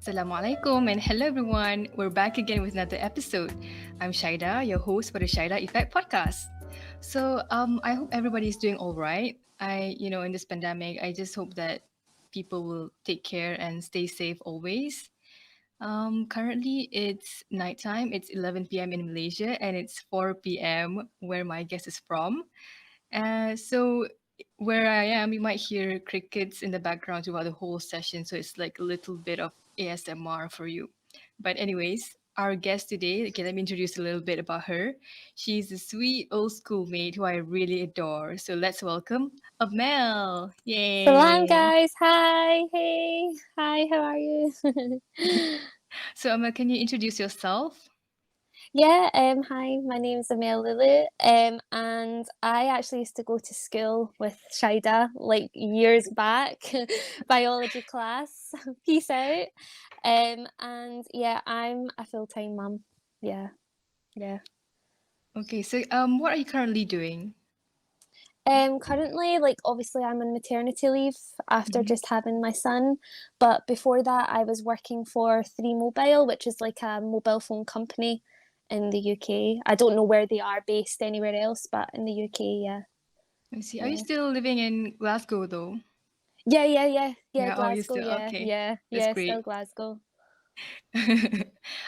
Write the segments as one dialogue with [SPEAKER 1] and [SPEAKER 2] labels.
[SPEAKER 1] Assalamualaikum and hello everyone. We're back again with another episode. I'm Shaida, your host for the Shaida Effect podcast. I hope everybody's doing all right. In this pandemic, I just hope that people will take care and stay safe always. Currently, it's nighttime. It's 11 p.m. in Malaysia and it's 4 p.m. where my guest is from. So where I am, you might hear crickets in the background throughout the whole session. So it's like a little bit of ASMR for you. But anyways, our guest today, okay, let me introduce a little bit about her. She's a sweet old schoolmate who I really adore. So let's welcome Amel.
[SPEAKER 2] Salam,
[SPEAKER 1] Yay.
[SPEAKER 2] guys. Hi. Hey. Hi. How are you?
[SPEAKER 1] So Amel, can you introduce yourself?
[SPEAKER 2] Yeah. Hi. My name's Amel Lulu. And I actually used to go to school with Shida like years back, biology class. Peace out. And yeah, I'm a full-time mum. Yeah. Yeah.
[SPEAKER 1] Okay, so what are you currently doing?
[SPEAKER 2] Currently, like obviously I'm on maternity leave after
[SPEAKER 1] Mhm.
[SPEAKER 2] just having my son, but before that I was working for 3Mobile, which is like a mobile phone company in the UK. I don't know where they are based anywhere else, but in the UK, yeah.
[SPEAKER 1] I see. Are you
[SPEAKER 2] Yeah.
[SPEAKER 1] still living in Glasgow though?
[SPEAKER 2] Yeah,
[SPEAKER 1] Yeah, oh, you
[SPEAKER 2] Glasgow,
[SPEAKER 1] still
[SPEAKER 2] yeah,
[SPEAKER 1] okay.
[SPEAKER 2] yeah,
[SPEAKER 1] That's
[SPEAKER 2] yeah, still
[SPEAKER 1] great.
[SPEAKER 2] Glasgow.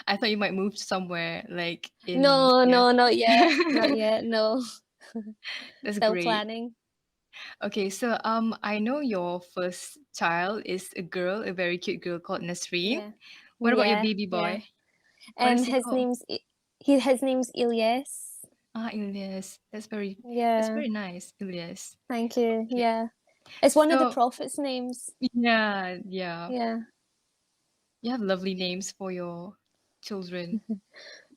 [SPEAKER 1] I thought you might move somewhere like in
[SPEAKER 2] No,
[SPEAKER 1] yeah.
[SPEAKER 2] no, not yet, no.
[SPEAKER 1] That's
[SPEAKER 2] Still
[SPEAKER 1] great.
[SPEAKER 2] planning.
[SPEAKER 1] Okay, so I know your first child is a girl, a very cute girl called Nasreen.
[SPEAKER 2] Yeah,
[SPEAKER 1] What about your
[SPEAKER 2] yeah,
[SPEAKER 1] baby
[SPEAKER 2] yeah.
[SPEAKER 1] boy? What is he
[SPEAKER 2] His
[SPEAKER 1] called?
[SPEAKER 2] name's his name's Ilyas.
[SPEAKER 1] Ah, Ilyas. That's
[SPEAKER 2] Yeah,
[SPEAKER 1] very nice, Ilyas.
[SPEAKER 2] thank you.
[SPEAKER 1] Okay.
[SPEAKER 2] Yeah. It's one of the
[SPEAKER 1] So
[SPEAKER 2] prophets' names.
[SPEAKER 1] yeah, yeah.
[SPEAKER 2] Yeah,
[SPEAKER 1] You have lovely names for your children.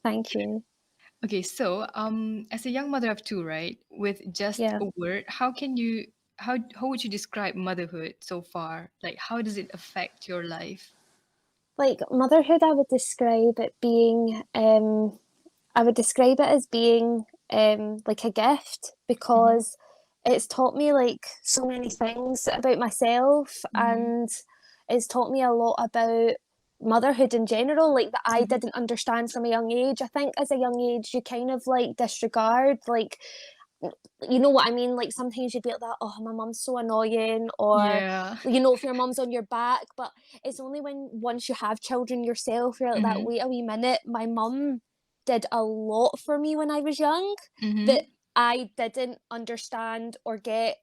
[SPEAKER 2] thank you.
[SPEAKER 1] Okay, so as a young mother of two, right, with just
[SPEAKER 2] Yeah.
[SPEAKER 1] a word, how would you describe motherhood so far? Like, how does it affect your life?
[SPEAKER 2] Like motherhood, I would describe it as being like a gift
[SPEAKER 1] Mm-hmm,
[SPEAKER 2] because it's taught me like so many things about myself,
[SPEAKER 1] mm-hmm,
[SPEAKER 2] and it's taught me a lot about motherhood in general, like that I
[SPEAKER 1] mm-hmm.
[SPEAKER 2] didn't understand from a young age. I think as a young age you kind of like disregard, like, you know what I mean? Like sometimes you'd be like that, oh, my mum's so annoying, or
[SPEAKER 1] Yeah.
[SPEAKER 2] if your mum's on your back. But it's only when once you have children yourself, you're like that,
[SPEAKER 1] Mm-hmm,
[SPEAKER 2] wait a wee minute, my mum did a lot for me when I was young
[SPEAKER 1] mm-hmm,
[SPEAKER 2] that I didn't understand or get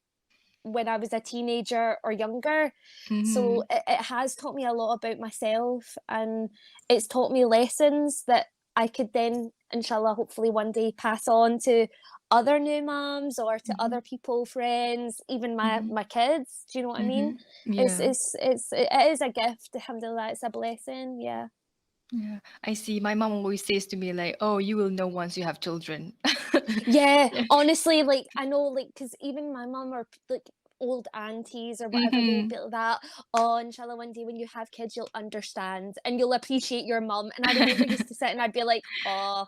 [SPEAKER 2] when I was a teenager or younger.
[SPEAKER 1] mm-hmm,
[SPEAKER 2] So it has taught me a lot about myself, and it's taught me lessons that I could then, inshallah, hopefully one day pass on to other new moms or to
[SPEAKER 1] mm-hmm,
[SPEAKER 2] other people, friends, even my
[SPEAKER 1] mm-hmm,
[SPEAKER 2] my kids. Do you know what I mean?
[SPEAKER 1] mm-hmm. Yeah.
[SPEAKER 2] It is a gift. Alhamdulillah, it's a blessing. Yeah.
[SPEAKER 1] Yeah. I see. My mom always says to me like, "Oh, you will know once you have children."
[SPEAKER 2] Yeah,
[SPEAKER 1] Yeah.
[SPEAKER 2] honestly, like I know, like, because even my mum or like old aunties or whatever, they would
[SPEAKER 1] Mm-hmm.
[SPEAKER 2] be like that. Oh, inshallah, one day when you have kids, you'll understand and you'll appreciate your mum. And I remember used to sit and I'd be like, oh,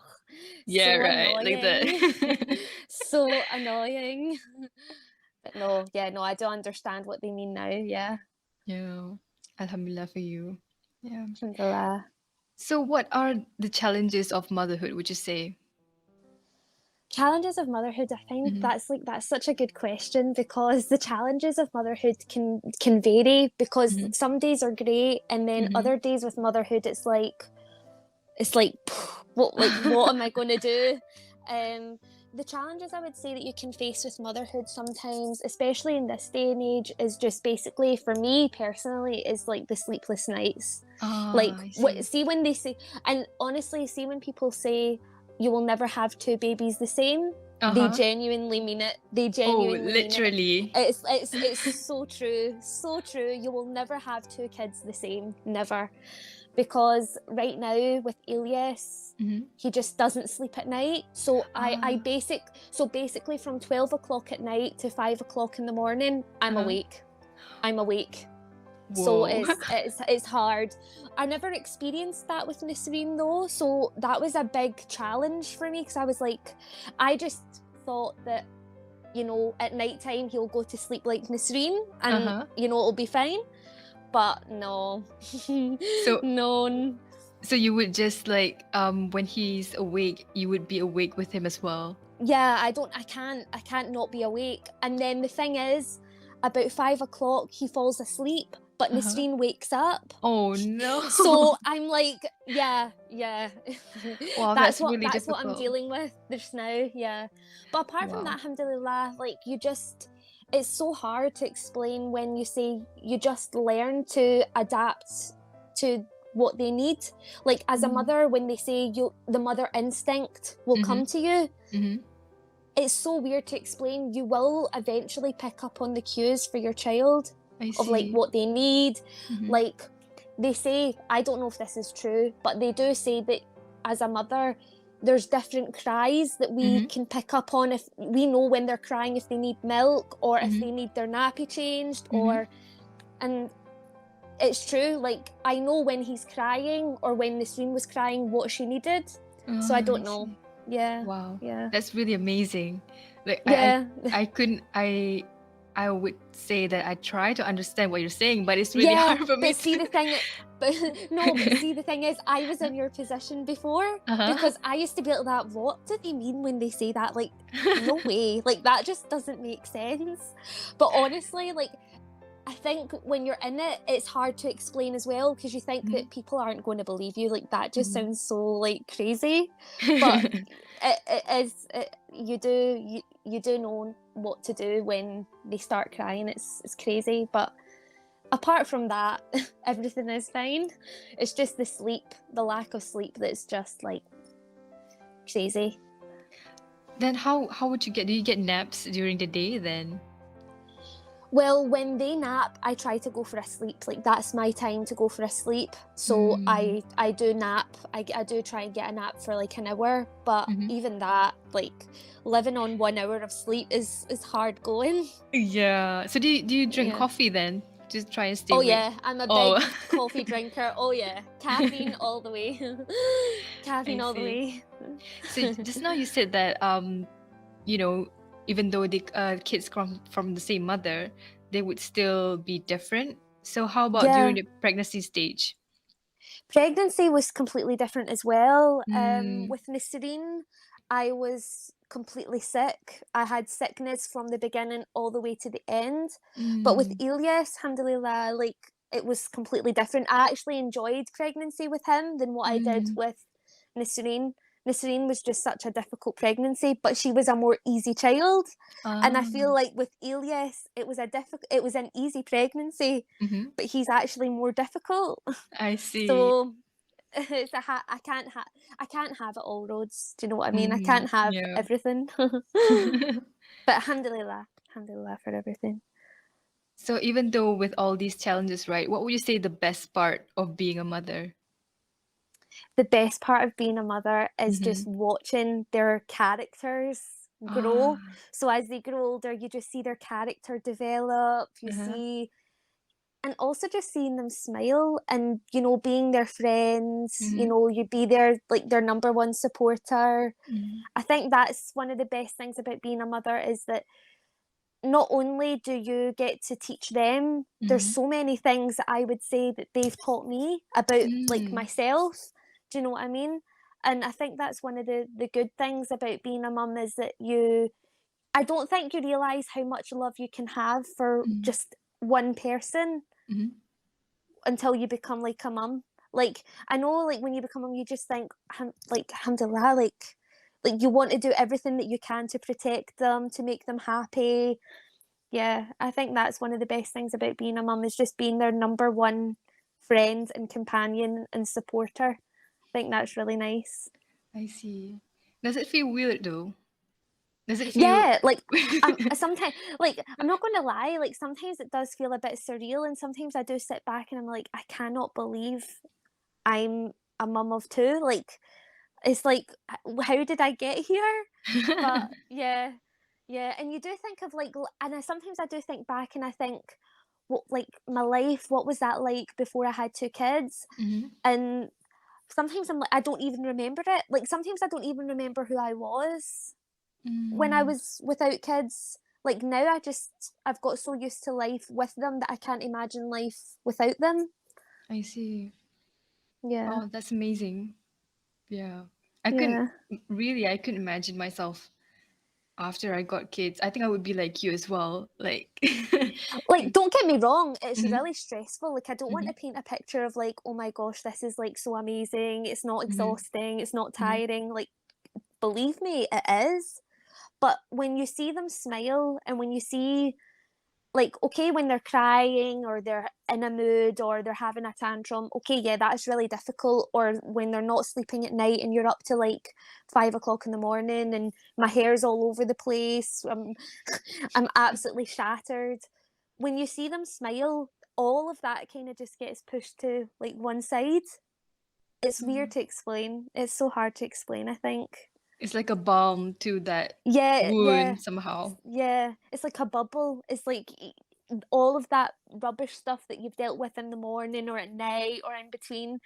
[SPEAKER 1] Yeah,
[SPEAKER 2] so
[SPEAKER 1] right. Like
[SPEAKER 2] annoying,
[SPEAKER 1] that.
[SPEAKER 2] so annoying. But no, yeah, no, I do understand what they mean now. Yeah,
[SPEAKER 1] Yeah. Alhamdulillah for you. Yeah.
[SPEAKER 2] alhamdulillah.
[SPEAKER 1] So what are the challenges of motherhood, would you say?
[SPEAKER 2] Challenges of motherhood, I think
[SPEAKER 1] Mm-hmm.
[SPEAKER 2] that's such a good question, because the challenges of motherhood can vary, because
[SPEAKER 1] Mm-hmm.
[SPEAKER 2] some days are great and then
[SPEAKER 1] Mm-hmm.
[SPEAKER 2] other days with motherhood it's like what am I going to do? um the challenges I would say that you can face with motherhood sometimes, especially in this day and age, is just basically, for me personally, is like the sleepless nights. Like,
[SPEAKER 1] Ah, I
[SPEAKER 2] what,
[SPEAKER 1] see.
[SPEAKER 2] see when they say, and honestly, see when people say you will never have two babies the same, they
[SPEAKER 1] Uh-huh.
[SPEAKER 2] genuinely mean it. They
[SPEAKER 1] Oh,
[SPEAKER 2] genuinely mean it.
[SPEAKER 1] literally.
[SPEAKER 2] It's so true, so true. You will never have two kids the same, never. Because right now with Elias,
[SPEAKER 1] Mm-hmm.
[SPEAKER 2] he just doesn't sleep at night.
[SPEAKER 1] Ah,
[SPEAKER 2] So basically from 12 o'clock at night to 5 o'clock in the morning, I'm
[SPEAKER 1] uh-huh.
[SPEAKER 2] awake. I'm awake. So
[SPEAKER 1] Whoa.
[SPEAKER 2] it's hard. I never experienced that with Nasreen though, so that was a big challenge for me, because I was like, I just thought that, at night time he'll go to sleep like Nasreen and
[SPEAKER 1] Uh-huh.
[SPEAKER 2] it'll be fine. but no.
[SPEAKER 1] So
[SPEAKER 2] No.
[SPEAKER 1] so you would just like when he's awake, you would be awake with him as well.
[SPEAKER 2] Yeah, I can't not be awake. And then the thing is, about 5 o'clock, he falls asleep, but
[SPEAKER 1] Uh-huh.
[SPEAKER 2] Nasreen wakes up.
[SPEAKER 1] Oh no.
[SPEAKER 2] So I'm like, yeah, yeah.
[SPEAKER 1] Wow, that's really
[SPEAKER 2] That's what I'm
[SPEAKER 1] difficult.
[SPEAKER 2] dealing with just now, yeah. But apart from
[SPEAKER 1] Wow.
[SPEAKER 2] that, alhamdulillah, like it's so hard to explain when you say you just learn to adapt to what they need. Like as a
[SPEAKER 1] Mm.
[SPEAKER 2] mother, when they say the mother instinct will
[SPEAKER 1] Mm-hmm.
[SPEAKER 2] come to you,
[SPEAKER 1] Mm-hmm.
[SPEAKER 2] it's so weird to explain. You will eventually pick up on the cues for your child
[SPEAKER 1] I
[SPEAKER 2] of like
[SPEAKER 1] see.
[SPEAKER 2] what they need.
[SPEAKER 1] Mm-hmm.
[SPEAKER 2] Like they say, I don't know if this is true, but they do say that as a mother, there's different cries that we
[SPEAKER 1] Mm-hmm.
[SPEAKER 2] can pick up on. If we know when they're crying, if they need milk or if
[SPEAKER 1] Mm-hmm.
[SPEAKER 2] they need their nappy changed,
[SPEAKER 1] Mm-hmm.
[SPEAKER 2] or and it's true. Like I know when he's crying or when Nasreen was crying, what she needed. So I
[SPEAKER 1] Oh, I
[SPEAKER 2] don't know.
[SPEAKER 1] see.
[SPEAKER 2] Yeah,
[SPEAKER 1] Wow,
[SPEAKER 2] yeah,
[SPEAKER 1] that's really amazing. Like
[SPEAKER 2] yeah.
[SPEAKER 1] I couldn't I would say that I try to understand what you're saying, but it's really
[SPEAKER 2] Yeah,
[SPEAKER 1] hard for me
[SPEAKER 2] but see the
[SPEAKER 1] to.
[SPEAKER 2] thing, but no, but see the thing is, I was in your position before
[SPEAKER 1] Uh-huh.
[SPEAKER 2] because I used to be like that. What do they mean when they say that? Like, no way, like that just doesn't make sense. But honestly, like I think when you're in it, it's hard to explain as well because you think
[SPEAKER 1] Mhm,
[SPEAKER 2] that people aren't going to believe you. Like that just
[SPEAKER 1] mhm.
[SPEAKER 2] sounds so like crazy, but it is. You do know what to do when they start crying. It's crazy, but apart from that, everything is fine. It's just the sleep, the lack of sleep that's just like crazy.
[SPEAKER 1] Then how would you get? Do you get naps during the day then?
[SPEAKER 2] Well, when they nap, I try to go for a sleep. Like that's my time to go for a sleep. So
[SPEAKER 1] Mm.
[SPEAKER 2] I do nap. I do try and get a nap for like an hour, but
[SPEAKER 1] Mhm.
[SPEAKER 2] even that, like living on 1 hour of sleep is hard going.
[SPEAKER 1] Yeah. So do you drink
[SPEAKER 2] Yeah.
[SPEAKER 1] coffee then? Just try and stay
[SPEAKER 2] Oh
[SPEAKER 1] awake.
[SPEAKER 2] yeah, I'm a
[SPEAKER 1] Oh,
[SPEAKER 2] big coffee drinker. Oh yeah, caffeine all the way.
[SPEAKER 1] I
[SPEAKER 2] Caffeine all the
[SPEAKER 1] see.
[SPEAKER 2] way.
[SPEAKER 1] So just now you said that you know, even though the kids come from the same mother, they would still be different. So how about during
[SPEAKER 2] Yeah.
[SPEAKER 1] the pregnancy stage?
[SPEAKER 2] Pregnancy was completely different as well.
[SPEAKER 1] Mm,
[SPEAKER 2] With Nasreen, I was completely sick. I had sickness from the beginning all the way to the end. But with
[SPEAKER 1] mm,
[SPEAKER 2] Elias, alhamdulillah, like it was completely different. I actually enjoyed pregnancy with him than what I did
[SPEAKER 1] mm.
[SPEAKER 2] with Nasreen. Nasreen was just such a difficult pregnancy, but she was a more easy child. And I
[SPEAKER 1] Ah,
[SPEAKER 2] feel like with Elias, it was an easy pregnancy,
[SPEAKER 1] mhm.
[SPEAKER 2] but he's actually more difficult.
[SPEAKER 1] I see.
[SPEAKER 2] So it's I can't have it all roads. Do you know what I mean? I
[SPEAKER 1] Mm,
[SPEAKER 2] can't have
[SPEAKER 1] yeah.
[SPEAKER 2] everything. But alhamdulillah for everything.
[SPEAKER 1] So even though with all these challenges, right, what would you say the best part of being a mother?
[SPEAKER 2] The best part of being a mother is
[SPEAKER 1] Mm-hmm.
[SPEAKER 2] just watching their characters grow.
[SPEAKER 1] Ah,
[SPEAKER 2] So as they grow older, you just see their character develop. You
[SPEAKER 1] uh-huh.
[SPEAKER 2] see, and also just seeing them smile and being their friends.
[SPEAKER 1] Mm-hmm.
[SPEAKER 2] You be their number one supporter.
[SPEAKER 1] Mm-hmm.
[SPEAKER 2] I think that's one of the best things about being a mother is that not only do you get to teach them, there's
[SPEAKER 1] Mm-hmm.
[SPEAKER 2] so many things that I would say that they've taught me about like
[SPEAKER 1] Mm,
[SPEAKER 2] myself. Do you know what I mean? And I think that's one of the good things about being a mum is that I don't think you realize how much love you can have for
[SPEAKER 1] mm,
[SPEAKER 2] just one person
[SPEAKER 1] mm-hmm.
[SPEAKER 2] until you become like a mum. Like I know, like when you become a mum, you just think, like alhamdulillah, like you want to do everything that you can to protect them, to make them happy. Yeah, I think that's one of the best things about being a mum is just being their number one friend and companion and supporter. I think that's really nice.
[SPEAKER 1] I see. Does it feel weird though? Does it feel?
[SPEAKER 2] Yeah, like sometimes, like I'm not going to lie, like sometimes it does feel a bit surreal, and sometimes I do sit back and I'm like, I cannot believe I'm a mum of two. Like it's like, how did I get here? But yeah, yeah, and you do think of like, and sometimes I do think back and I think, what like my life, what was that like before I had two kids?
[SPEAKER 1] Mm-hmm.
[SPEAKER 2] And sometimes I'm like, I don't even remember it. Like sometimes I don't even remember who I was when I
[SPEAKER 1] Mm,
[SPEAKER 2] was without kids. like now I've got so used to life with them that I can't imagine life without them.
[SPEAKER 1] I see.
[SPEAKER 2] Yeah.
[SPEAKER 1] Oh, that's amazing. Yeah. I couldn't
[SPEAKER 2] Yeah.
[SPEAKER 1] really, I couldn't imagine myself after I got kids. I think I would be like you as well. Like,
[SPEAKER 2] Like, don't get me wrong, it's
[SPEAKER 1] hmm
[SPEAKER 2] really stressful. Like, I don't want
[SPEAKER 1] hmm
[SPEAKER 2] to paint a picture of like, oh my gosh, this is like so amazing. It's not
[SPEAKER 1] hmm
[SPEAKER 2] exhausting. It's not
[SPEAKER 1] hmm
[SPEAKER 2] tiring. Like, believe me, it is. But when you see them smile and when you see, like, okay, when they're crying or they're in a mood or they're having a tantrum, okay, yeah, that's really difficult. Or when they're not sleeping at night and you're up to like 5 o'clock in the morning and my hair's all over the place, I'm absolutely shattered. When you see them smile, all of that kind of just gets pushed to like one side. It's weird to explain. It's so hard to explain, I think.
[SPEAKER 1] It's like a balm to that
[SPEAKER 2] Yeah, yeah,
[SPEAKER 1] wound somehow.
[SPEAKER 2] yeah. It's like a bubble. It's like all of that rubbish stuff that you've dealt with in the morning or at night or in between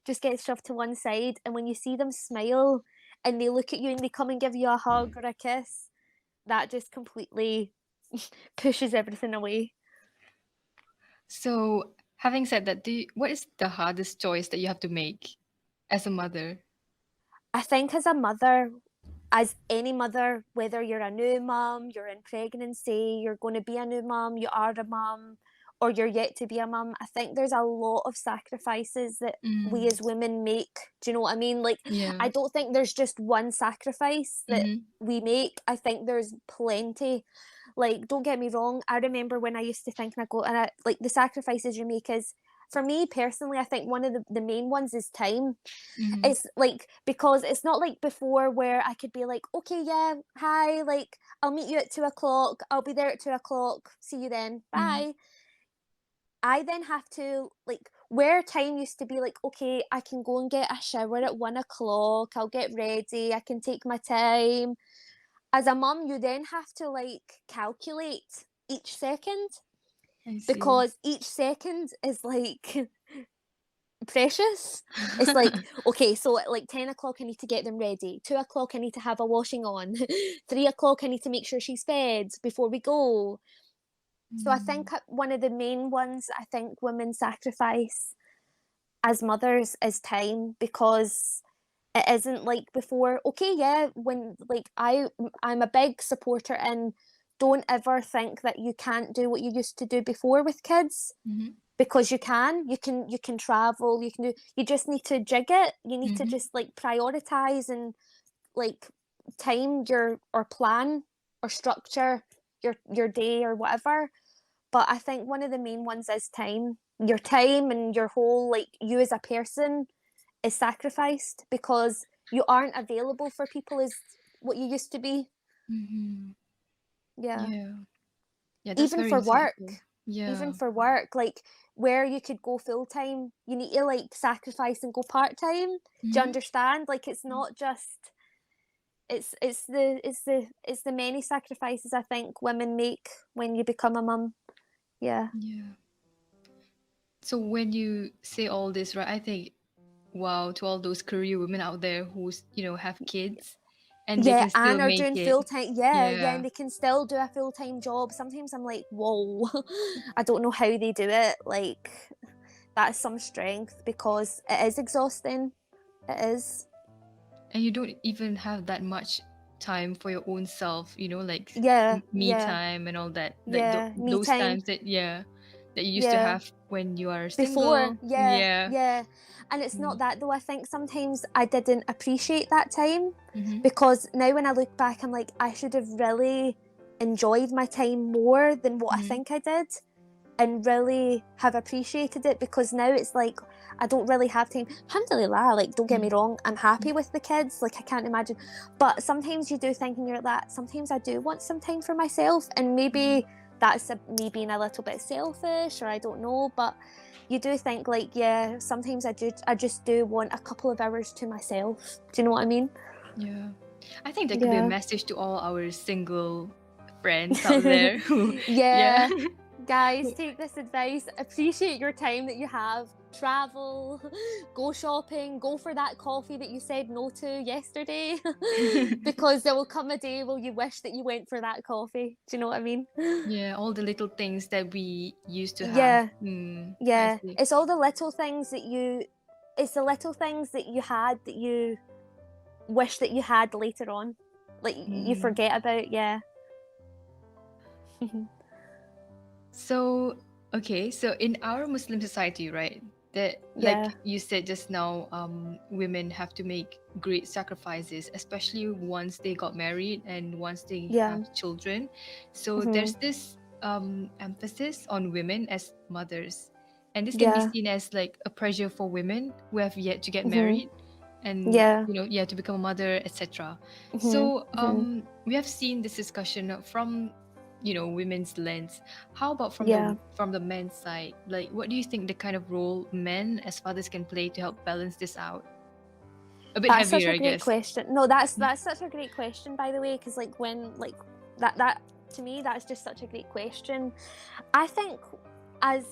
[SPEAKER 2] just gets shoved to one side. And when you see them smile and they look at you and they come and give you a hug or a kiss, that just completely pushes everything away.
[SPEAKER 1] So, having said that, what is the hardest choice that you have to make as a mother?
[SPEAKER 2] I think as a mother, as any mother, whether you're a new mum, you're in pregnancy, you're going to be a new mum, you are a mum, or you're yet to be a mum, I think there's a lot of sacrifices that we
[SPEAKER 1] Mm,
[SPEAKER 2] as women make. Do you know what I mean? Like,
[SPEAKER 1] yeah.
[SPEAKER 2] I don't think there's just one sacrifice that
[SPEAKER 1] Mm-hmm.
[SPEAKER 2] we make. I think there's plenty. Like, don't get me wrong. I remember when I used to think, and I go, and I like the sacrifices you make is, for me personally, I think one of the main ones is time.
[SPEAKER 1] Mm-hmm.
[SPEAKER 2] It's like, because it's not like before where I could be like, okay, yeah, hi, like I'll meet you at 2 o'clock. I'll be there at 2 o'clock. See you then.
[SPEAKER 1] Mm-hmm.
[SPEAKER 2] Bye. I then have to like where time used to be like, okay, I can go and get a shower at 1 o'clock. I'll get ready. I can take my time. As a mum, you then have to like calculate each second
[SPEAKER 1] I see.
[SPEAKER 2] because each second is like precious. It's like, okay, so at like 10 o'clock, I need to get them ready. 2 o'clock, I need to have a washing on. 3 o'clock, I need to make sure she's fed before we go. So I
[SPEAKER 1] Mm,
[SPEAKER 2] think one of the main ones I think women sacrifice as mothers is time because it isn't like before. Okay, yeah, when like I'm a big supporter in don't ever think that you can't do what you used to do before with kids
[SPEAKER 1] mm-hmm.
[SPEAKER 2] because you can travel, you just need to jig it, you need to
[SPEAKER 1] Mm-hmm.
[SPEAKER 2] just like prioritize and like time your or plan or structure your day or whatever. But I think one of the main ones is time. Your time and your whole like you as a person is sacrificed because you aren't available for people as what you used to be.
[SPEAKER 1] Mm-hmm.
[SPEAKER 2] Yeah.
[SPEAKER 1] Yeah. Yeah, that's
[SPEAKER 2] even
[SPEAKER 1] very
[SPEAKER 2] for work
[SPEAKER 1] insightful.
[SPEAKER 2] even
[SPEAKER 1] Yeah.
[SPEAKER 2] for work, like where you could go full time, you need to like sacrifice and go part time. Do you
[SPEAKER 1] Mm-hmm.
[SPEAKER 2] understand? Like it's not just it's the many sacrifices I think women make when you become a mum. Yeah.
[SPEAKER 1] Yeah. So when you say all this, right, I think, wow, to all those career women out there who's, have kids and they
[SPEAKER 2] Yeah,
[SPEAKER 1] can still
[SPEAKER 2] and are
[SPEAKER 1] make
[SPEAKER 2] doing
[SPEAKER 1] it.
[SPEAKER 2] full time. Yeah, yeah, and
[SPEAKER 1] Yeah.
[SPEAKER 2] they can still do a full time job. Sometimes I'm like, whoa, I don't know how they do it. Like, that's some strength because it is exhausting. It is.
[SPEAKER 1] And you don't even have that much time for your own self, like
[SPEAKER 2] Yeah,
[SPEAKER 1] me
[SPEAKER 2] yeah,
[SPEAKER 1] time and all that. Like
[SPEAKER 2] yeah. Me
[SPEAKER 1] those
[SPEAKER 2] time.
[SPEAKER 1] times that, yeah, that you used to
[SPEAKER 2] Yeah.
[SPEAKER 1] have when you are
[SPEAKER 2] Before.
[SPEAKER 1] single.
[SPEAKER 2] Yeah,
[SPEAKER 1] Yeah.
[SPEAKER 2] yeah. And it's not
[SPEAKER 1] Mm.
[SPEAKER 2] that though. I think sometimes I didn't appreciate that time
[SPEAKER 1] Mm-hmm.
[SPEAKER 2] because now when I look back, I'm like, I should have really enjoyed my time more than what I
[SPEAKER 1] Mm-hmm.
[SPEAKER 2] think I did. And really have appreciated it because now it's like I don't really have time. Alhamdulillah, like don't get me wrong, I'm happy with the kids. Like I can't imagine, but sometimes you do think, and you're like that. Sometimes I do want some time for myself, and
[SPEAKER 1] Mm-hmm.
[SPEAKER 2] maybe that's me being a little bit selfish, or I don't know. But you do think like, yeah, sometimes I just do want a couple of hours to myself. Do you know what I mean?
[SPEAKER 1] Yeah. I think that could be a
[SPEAKER 2] Yeah.
[SPEAKER 1] message to all our single friends out there who, yeah.
[SPEAKER 2] Yeah. Guys, take this advice. Appreciate your time that you have. travel, go shopping, go for that coffee that you said no to yesterday. Because there will come a day where you wish that you went for that coffee. Do you know what I mean?
[SPEAKER 1] Yeah, all the little things that we used to have.
[SPEAKER 2] Yeah,
[SPEAKER 1] I
[SPEAKER 2] yeah.
[SPEAKER 1] see.
[SPEAKER 2] It's all the little things that you, it's the little things that you had that you wish that you had later on. Like you
[SPEAKER 1] Mm.
[SPEAKER 2] forget about, yeah.
[SPEAKER 1] So, okay, so in our Muslim society, right, that
[SPEAKER 2] Yeah,
[SPEAKER 1] like you said just now, women have to make great sacrifices, especially once they got married and once they
[SPEAKER 2] yeah.
[SPEAKER 1] have children. So
[SPEAKER 2] Hmm.
[SPEAKER 1] there's this emphasis on women as mothers, and this can be
[SPEAKER 2] Yeah.
[SPEAKER 1] seen as like a pressure for women who have yet to get
[SPEAKER 2] Hmm.
[SPEAKER 1] married, and
[SPEAKER 2] Yeah.
[SPEAKER 1] yeah, to become a mother, etc.
[SPEAKER 2] Hmm.
[SPEAKER 1] So
[SPEAKER 2] Hmm.
[SPEAKER 1] we have seen this discussion from women's lens. How about
[SPEAKER 2] Yeah.
[SPEAKER 1] from the men's side? Like, what do you think the kind of role men as fathers can play to help balance this out? A bit
[SPEAKER 2] That's such
[SPEAKER 1] heavier,
[SPEAKER 2] a
[SPEAKER 1] I
[SPEAKER 2] great
[SPEAKER 1] guess.
[SPEAKER 2] question. No, that's such a great question, by the way, because like when like that to me that's just such a great question. I think as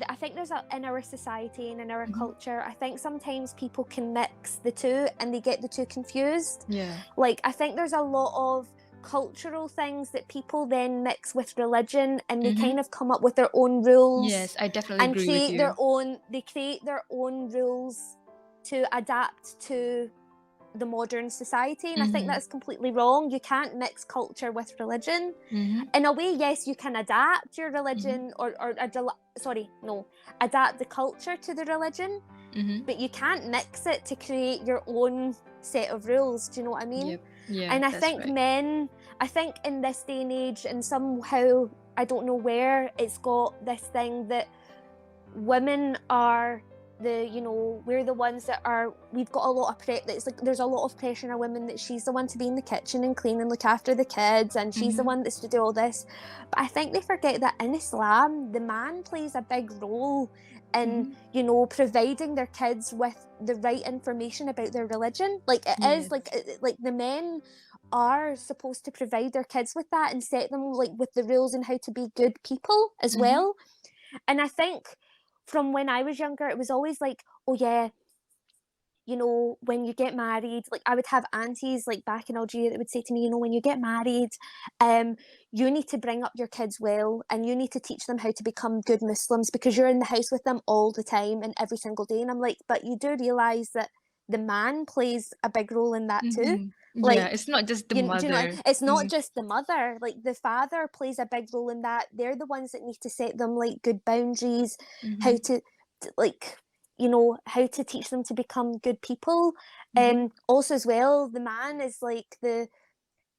[SPEAKER 2] I think there's a in our society and in our
[SPEAKER 1] Hmm.
[SPEAKER 2] culture, I think sometimes people can mix the two and they get the two confused.
[SPEAKER 1] Yeah.
[SPEAKER 2] Like I think there's a lot of cultural things that people then mix with religion and they
[SPEAKER 1] Hmm.
[SPEAKER 2] kind of come up with their own rules
[SPEAKER 1] Yes, I definitely
[SPEAKER 2] and
[SPEAKER 1] agree with
[SPEAKER 2] create their
[SPEAKER 1] you.
[SPEAKER 2] own they create their own rules to adapt to the modern society, and I think
[SPEAKER 1] Hmm.
[SPEAKER 2] that's completely wrong. You can't mix culture with religion.
[SPEAKER 1] Hmm.
[SPEAKER 2] In a way, yes, you can adapt your
[SPEAKER 1] Hmm.
[SPEAKER 2] religion sorry, no, adapt the culture to the religion,
[SPEAKER 1] Hmm.
[SPEAKER 2] but you can't mix it to create your own set of rules. Do you know what I mean?
[SPEAKER 1] Yep. Yeah,
[SPEAKER 2] And I
[SPEAKER 1] that's
[SPEAKER 2] think
[SPEAKER 1] right.
[SPEAKER 2] men, I think in this day and age, and somehow I don't know where it's got this thing that women are we're the ones that are we've got a lot of it's like there's a lot of pressure on a woman that she's the one to be in the kitchen and clean and look after the kids and she's the
[SPEAKER 1] Hmm.
[SPEAKER 2] one that's to do all this. But I think they forget that in Islam the man plays a big role in,
[SPEAKER 1] Hmm.
[SPEAKER 2] providing their kids with the right information about their religion. Like it is
[SPEAKER 1] Yes.
[SPEAKER 2] like the men are supposed to provide their kids with that and set them like with the rules and how to be good people as
[SPEAKER 1] Hmm.
[SPEAKER 2] well. And I think from when I was younger, it was always like, oh yeah, when you get married, like I would have aunties like back in Algeria that would say to me, when you get married, um, you need to bring up your kids well and you need to teach them how to become good Muslims because you're in the house with them all the time and every single day. And I'm like, but you do realize that the man plays a big role in that too.
[SPEAKER 1] Hmm. Yeah,
[SPEAKER 2] Like,
[SPEAKER 1] it's not just the
[SPEAKER 2] do you know
[SPEAKER 1] mother.
[SPEAKER 2] it's not
[SPEAKER 1] Mm-hmm.
[SPEAKER 2] just the mother, like the father plays a big role in that. They're the ones that need to set them like good boundaries, how
[SPEAKER 1] Mm-hmm.
[SPEAKER 2] to like how to teach them to become good people.
[SPEAKER 1] Mm-hmm.
[SPEAKER 2] Also as well, the man is like the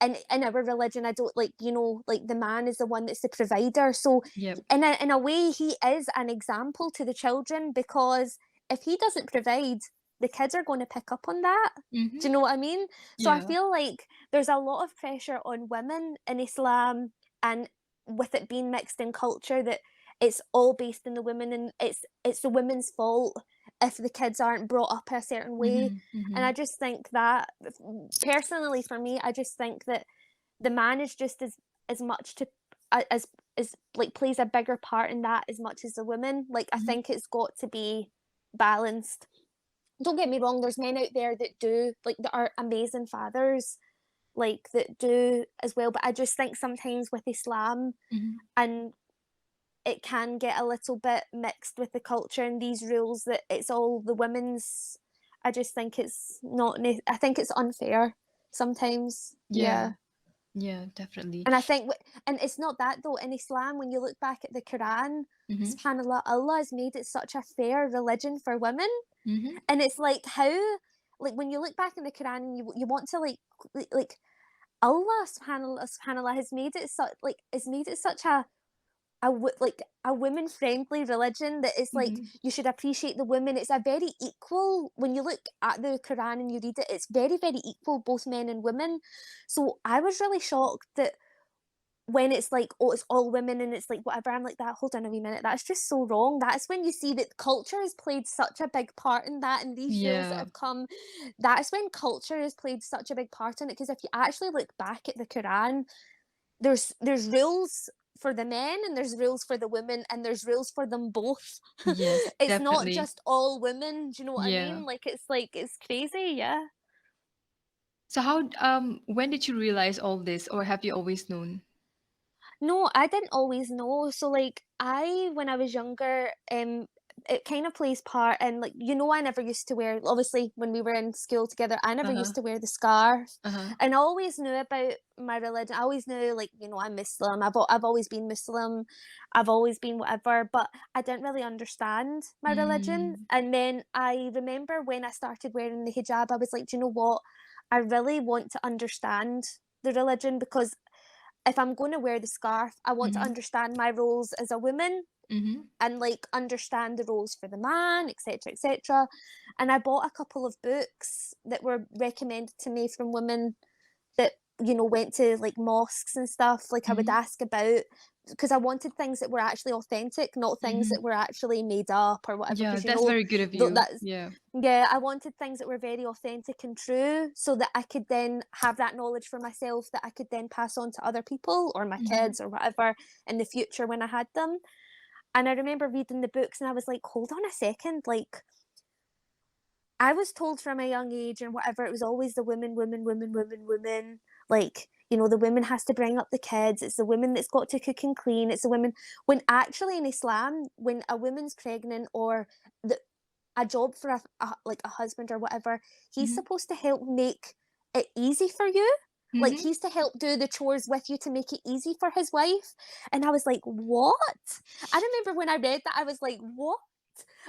[SPEAKER 2] in our religion, I don't like the man is the one that's the provider. So
[SPEAKER 1] Yep.
[SPEAKER 2] in a way, he is an example to the children because if he doesn't provide, the kids are going to pick up on that.
[SPEAKER 1] Mm-hmm.
[SPEAKER 2] Do you know what I mean? So I
[SPEAKER 1] Yeah.
[SPEAKER 2] feel like there's a lot of pressure on women in Islam, and with it being mixed in culture, that it's all based on the women, and it's the women's fault if the kids aren't brought up a certain way.
[SPEAKER 1] Mm-hmm.
[SPEAKER 2] And
[SPEAKER 1] Mm-hmm.
[SPEAKER 2] I just think that personally for me, I just think that the man is just as much to as like plays a bigger part in that as much as the woman. Like I
[SPEAKER 1] Mm-hmm.
[SPEAKER 2] think it's got to be balanced. Don't get me wrong, there's men out there that do like that are amazing fathers, like that do as well. But I just think sometimes with Islam
[SPEAKER 1] Mm-hmm.
[SPEAKER 2] and it can get a little bit mixed with the culture and these rules that it's all the women's. I just think it's not. I think it's unfair sometimes.
[SPEAKER 1] Yeah.
[SPEAKER 2] Yeah.
[SPEAKER 1] Yeah, definitely.
[SPEAKER 2] And I think, and it's not that though. In Islam, when you look back at the Quran,
[SPEAKER 1] Mm-hmm.
[SPEAKER 2] Subhanallah, Allah has made it such a fair religion for women,
[SPEAKER 1] Mm-hmm.
[SPEAKER 2] and it's like how, like when you look back in the Quran and you want to like Allah Subhanallah has made it such like a women friendly religion that is like
[SPEAKER 1] Mm-hmm.
[SPEAKER 2] you should appreciate the women. It's a very equal, when you look at the Quran and you read it, it's very very equal, both men and women. So I was really shocked that when it's like, oh, it's all women and it's like whatever, I'm like, that hold on a wee minute, that's just so wrong. That's when you see that culture has played such a big part in that, and these rules that
[SPEAKER 1] Yeah.
[SPEAKER 2] have come, that's when culture has played such a big part in it. Because if you actually look back at the Quran, there's rules for the men and there's rules for the women and there's rules for them both.
[SPEAKER 1] Yes,
[SPEAKER 2] It's not
[SPEAKER 1] definitely.
[SPEAKER 2] just all women, do you know what I
[SPEAKER 1] Yeah.
[SPEAKER 2] mean? Like it's crazy, yeah.
[SPEAKER 1] So how when did you realize all this, or have you always known?
[SPEAKER 2] No, I didn't always know. So like when I was younger, it kind of plays part in like, I never used to wear, obviously when we were in school together, I never
[SPEAKER 1] Uh-huh.
[SPEAKER 2] used to wear the scarf.
[SPEAKER 1] Uh-huh.
[SPEAKER 2] And I always knew about my religion. I always knew like, I'm Muslim. I've always been Muslim. I've always been whatever, but I didn't really understand my religion.
[SPEAKER 1] Mm.
[SPEAKER 2] And then I remember when I started wearing the hijab, I was like, do you know what? I really want to understand the religion, because if I'm going to wear the scarf, I want to
[SPEAKER 1] Mm-hmm.
[SPEAKER 2] understand my roles as a woman
[SPEAKER 1] Mm-hmm.
[SPEAKER 2] and like understand the roles for the man, etc., etc. And I bought a couple of books that were recommended to me from women that went to like mosques and stuff. Like I would
[SPEAKER 1] Mm-hmm.
[SPEAKER 2] ask about, because I wanted things that were actually authentic, not things
[SPEAKER 1] Mm-hmm.
[SPEAKER 2] that were actually made up or whatever.
[SPEAKER 1] Yeah,
[SPEAKER 2] Because
[SPEAKER 1] that's very good of you.
[SPEAKER 2] that's
[SPEAKER 1] Yeah.
[SPEAKER 2] yeah, I wanted things that were very authentic and true, so that I could then have that knowledge for myself that I could then pass on to other people or my
[SPEAKER 1] Mm-hmm.
[SPEAKER 2] kids or whatever in the future when I had them. And I remember reading the books and I was like, hold on a second, like I was told from a young age and whatever, it was always the women, women, women, women, women. Like, the woman has to bring up the kids. It's the woman that's got to cook and clean. It's the women. When actually in Islam, when a woman's pregnant or a job for like a husband or whatever, he's
[SPEAKER 1] Mm-hmm.
[SPEAKER 2] supposed to help make it easy for you. Like
[SPEAKER 1] Mm-hmm.
[SPEAKER 2] he's to help do the chores with you to make it easy for his wife. And I was like, what? I remember when I read that, I was like, what?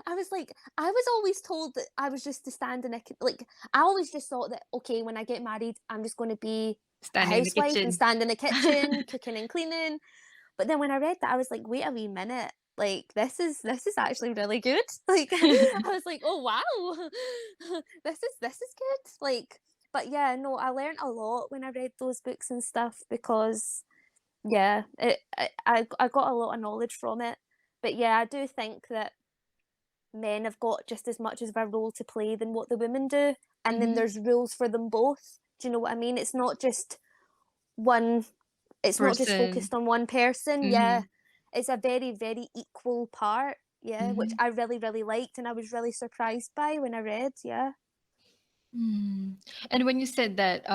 [SPEAKER 2] I was like, I was always told that I was just to stand in like, I always just thought that, okay, when I get married, I'm just going to be a
[SPEAKER 1] Standing in the
[SPEAKER 2] housewife and
[SPEAKER 1] kitchen.
[SPEAKER 2] stand in the kitchen, cooking and cleaning. But then when I read that, I was like, wait a wee minute. Like this is actually really good. Like I was like, oh wow, this is good. Like, but yeah, no, I learned a lot when I read those books and stuff, because yeah, I got a lot of knowledge from it. But yeah, I do think that men have got just as much of a role to play than what the women do, and then
[SPEAKER 1] Mm-hmm.
[SPEAKER 2] there's rules for them both. Do you know what I mean? One it's not just
[SPEAKER 1] Person.
[SPEAKER 2] focused on one person.
[SPEAKER 1] Mm-hmm.
[SPEAKER 2] Yeah, it's a very, very equal part. Yeah, which
[SPEAKER 1] Mm-hmm.
[SPEAKER 2] I really, really liked, and I was really surprised by when I read. Yeah,
[SPEAKER 1] Mm. And when you said that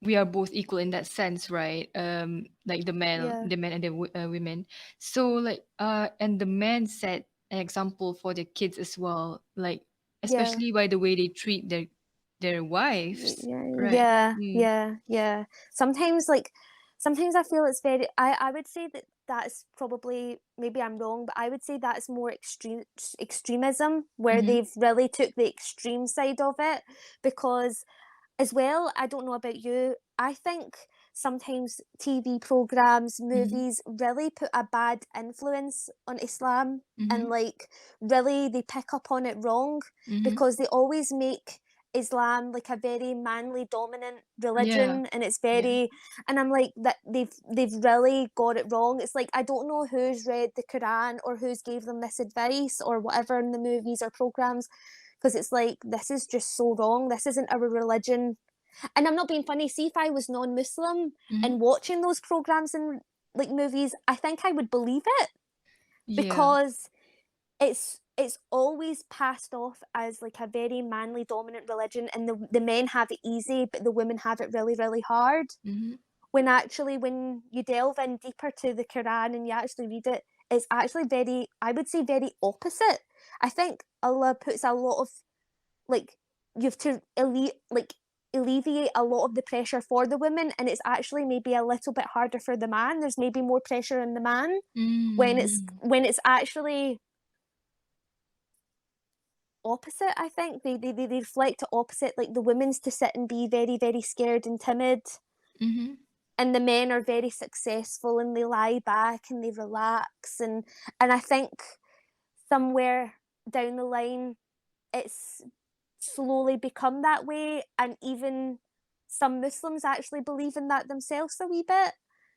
[SPEAKER 1] we are both equal in that sense, right? Like
[SPEAKER 2] yeah,
[SPEAKER 1] the men and the women. So like and the men set an example for the kids as well, like
[SPEAKER 2] yeah.
[SPEAKER 1] especially by the way they treat their wives,
[SPEAKER 2] Yeah,
[SPEAKER 1] right?
[SPEAKER 2] yeah,
[SPEAKER 1] Mm.
[SPEAKER 2] yeah, yeah. Sometimes, like, sometimes I feel it's very. I would say that that's probably, maybe I'm wrong, but I would say that's more extremism, where
[SPEAKER 1] Mm-hmm.
[SPEAKER 2] they've really took the extreme side of it, because as well, I don't know about you, I think sometimes TV programs,
[SPEAKER 1] Mm-hmm.
[SPEAKER 2] movies really put a bad influence on Islam, and
[SPEAKER 1] Mm-hmm.
[SPEAKER 2] like really they pick up on it wrong,
[SPEAKER 1] Mm-hmm.
[SPEAKER 2] because they always make Islam like a very manly dominant
[SPEAKER 1] Yeah.
[SPEAKER 2] religion, and it's
[SPEAKER 1] Yeah.
[SPEAKER 2] very, and I'm like, that they've really got it wrong. It's like I don't know who's read the Quran or who's gave them this advice or whatever in the movies or programs, because it's like, this is just so wrong. This isn't our religion. And I'm not being funny. See, if I was non-Muslim
[SPEAKER 1] Mm-hmm.
[SPEAKER 2] and watching those programs and like movies, I think I would believe it,
[SPEAKER 1] Yeah.
[SPEAKER 2] because it's always passed off as like a very manly dominant religion, and the men have it easy but the women have it really, really hard,
[SPEAKER 1] Mm-hmm.
[SPEAKER 2] when actually when you delve in deeper to the Quran and you actually read it, it's actually very, I would say, very opposite. I think Allah puts a lot of, like, you have to alleviate a lot of the pressure for the women, and it's actually maybe a little bit harder for the man. There's maybe more pressure on the man
[SPEAKER 1] Mm-hmm.
[SPEAKER 2] when it's actually opposite. I think they reflect the opposite, like the women's to sit and be very, very scared and timid,
[SPEAKER 1] Mm-hmm.
[SPEAKER 2] and the men are very successful and they lie back and they relax, and I think somewhere down the line it's slowly become that way, and even some Muslims actually believe in that themselves a wee bit.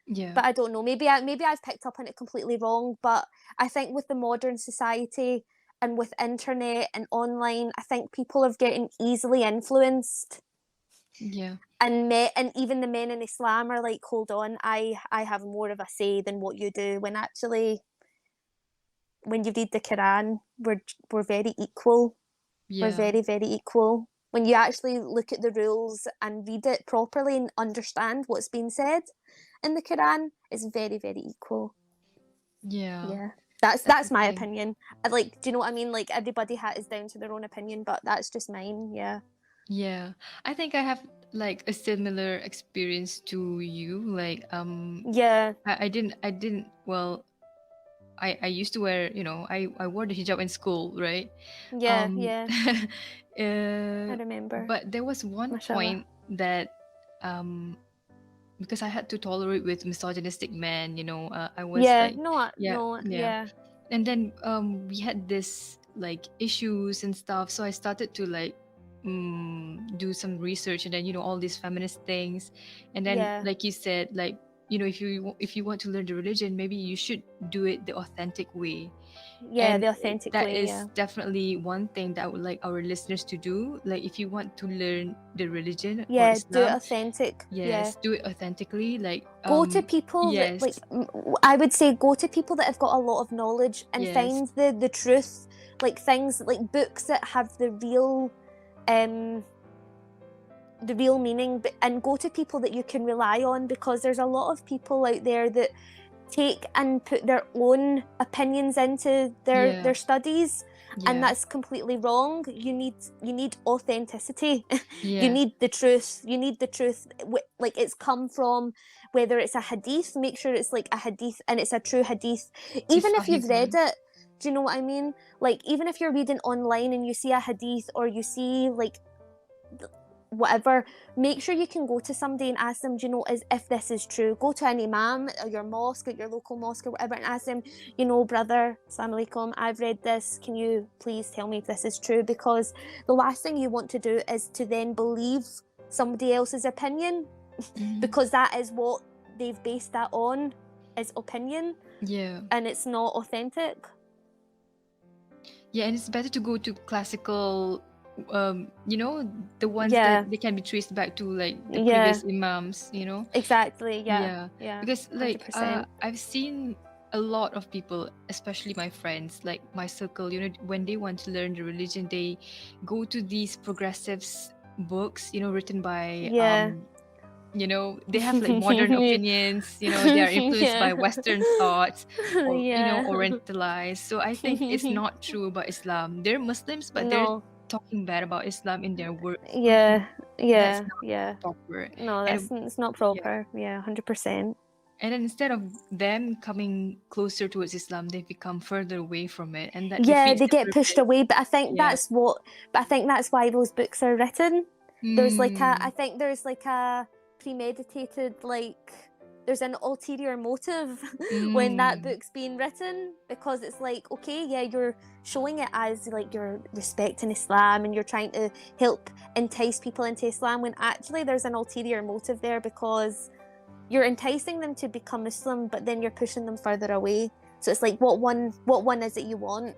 [SPEAKER 1] Yeah.
[SPEAKER 2] But I don't know. Maybe I've picked up on it completely wrong. But I think with the modern society and with internet and online, I think people are getting easily influenced,
[SPEAKER 1] Yeah.
[SPEAKER 2] and even the men in Islam are like, hold on, I have more of a say than what you do, when actually, when you read the Quran, we're very equal. We're
[SPEAKER 1] Yeah.
[SPEAKER 2] very, very equal. When you actually look at the rules and read it properly and understand what's being said in the Quran, it's very, very equal.
[SPEAKER 1] Yeah.
[SPEAKER 2] Yeah.
[SPEAKER 1] That's
[SPEAKER 2] That's
[SPEAKER 1] the
[SPEAKER 2] my
[SPEAKER 1] thing.
[SPEAKER 2] opinion. I like, do you know what I mean? Like, everybody is down to their own opinion, but that's just mine. Yeah.
[SPEAKER 1] Yeah. I think I have like a similar experience to you. Like
[SPEAKER 2] Yeah.
[SPEAKER 1] I didn't well I used to wear, I wore the hijab in school, right?
[SPEAKER 2] Yeah.
[SPEAKER 1] Um
[SPEAKER 2] Yeah. I
[SPEAKER 1] uh,
[SPEAKER 2] remember.
[SPEAKER 1] but there was one
[SPEAKER 2] Mashallah.
[SPEAKER 1] point that um because I had to tolerate with misogynistic men, I was
[SPEAKER 2] Yeah.
[SPEAKER 1] like,
[SPEAKER 2] No,
[SPEAKER 1] yeah,
[SPEAKER 2] no.
[SPEAKER 1] yeah.
[SPEAKER 2] Yeah.
[SPEAKER 1] And then we had this like issues and stuff, so I started to like do some research, and then all these feminist things. And then
[SPEAKER 2] Yeah.
[SPEAKER 1] like you said, like, if you want to learn the religion, maybe you should do it the authentic way.
[SPEAKER 2] Yeah.
[SPEAKER 1] And
[SPEAKER 2] The authentic
[SPEAKER 1] that
[SPEAKER 2] way.
[SPEAKER 1] is
[SPEAKER 2] Yeah.
[SPEAKER 1] definitely one thing that I would like our listeners to do. Like, if you want to learn the religion or
[SPEAKER 2] Yeah. Do it
[SPEAKER 1] Islam,
[SPEAKER 2] authentic. Yeah.
[SPEAKER 1] yes, do it authentically. Like,
[SPEAKER 2] Go to people that, like,
[SPEAKER 1] yes,
[SPEAKER 2] I would say, go to people that have got a lot of knowledge and
[SPEAKER 1] yes,
[SPEAKER 2] find the truth, like things like books that have um the real meaning, and go to people that you can rely on, because there's a lot of people out there that take and put their own opinions into
[SPEAKER 1] yeah,
[SPEAKER 2] their studies, and
[SPEAKER 1] yeah,
[SPEAKER 2] that's completely wrong. You need authenticity. You
[SPEAKER 1] yeah.
[SPEAKER 2] need the truth. You need the truth, like it's come from, whether it's a hadith, make sure it's like a hadith and it's a true hadith,
[SPEAKER 1] A
[SPEAKER 2] even if
[SPEAKER 1] Sahih
[SPEAKER 2] you've read
[SPEAKER 1] one.
[SPEAKER 2] it. Do you know what I mean? Like, even if you're reading online and you see a hadith, or you see like whatever, make sure you can go to somebody and ask them, do you know, if this is true. Go to an imam at your mosque, at your local mosque or whatever, and ask them, brother, assalamu alaikum, I've read this, can you please tell me if this is true? Because the last thing you want to do is to then believe somebody else's opinion,
[SPEAKER 1] Hmm.
[SPEAKER 2] because that is what they've based that on, is opinion,
[SPEAKER 1] Yeah,
[SPEAKER 2] and it's not authentic.
[SPEAKER 1] yeah, and it's better to go to classical, the ones that
[SPEAKER 2] Yeah.
[SPEAKER 1] they can be traced back to, like the
[SPEAKER 2] Yeah,
[SPEAKER 1] previous imams.
[SPEAKER 2] exactly. Yeah.
[SPEAKER 1] Yeah,
[SPEAKER 2] Yeah.
[SPEAKER 1] because like
[SPEAKER 2] 100%.
[SPEAKER 1] I've seen a lot of people, especially my friends, like my circle, when they want to learn the religion, they go to these progressive books, written by
[SPEAKER 2] Yeah.
[SPEAKER 1] they have like modern opinions, they are influenced by
[SPEAKER 2] Yeah.
[SPEAKER 1] Western thoughts, or
[SPEAKER 2] Yeah.
[SPEAKER 1] Orientalized. So I think it's not true about Islam. They're Muslims, but they're
[SPEAKER 2] No.
[SPEAKER 1] talking bad about Islam in their words.
[SPEAKER 2] Yeah.
[SPEAKER 1] That's
[SPEAKER 2] Yeah.
[SPEAKER 1] not
[SPEAKER 2] Yeah.
[SPEAKER 1] proper.
[SPEAKER 2] No,
[SPEAKER 1] And
[SPEAKER 2] it's not
[SPEAKER 1] yeah,
[SPEAKER 2] proper. Yeah, 100%.
[SPEAKER 1] and then instead of them coming closer towards Islam, they become further away from it, and that
[SPEAKER 2] Yeah,
[SPEAKER 1] defeats
[SPEAKER 2] they
[SPEAKER 1] the
[SPEAKER 2] get pushed
[SPEAKER 1] purpose.
[SPEAKER 2] away, but
[SPEAKER 1] Yeah.
[SPEAKER 2] I think that's why those books are written. I
[SPEAKER 1] Mm.
[SPEAKER 2] think there's like a premeditated, like, there's an ulterior motive when that
[SPEAKER 1] Mm.
[SPEAKER 2] book's being written, because it's like, okay, yeah, you're showing it as like you're respecting Islam and you're trying to help entice people into Islam, when actually there's an ulterior motive there, because you're enticing them to become Muslim, but then you're pushing them further away. So it's like, what one is it you want?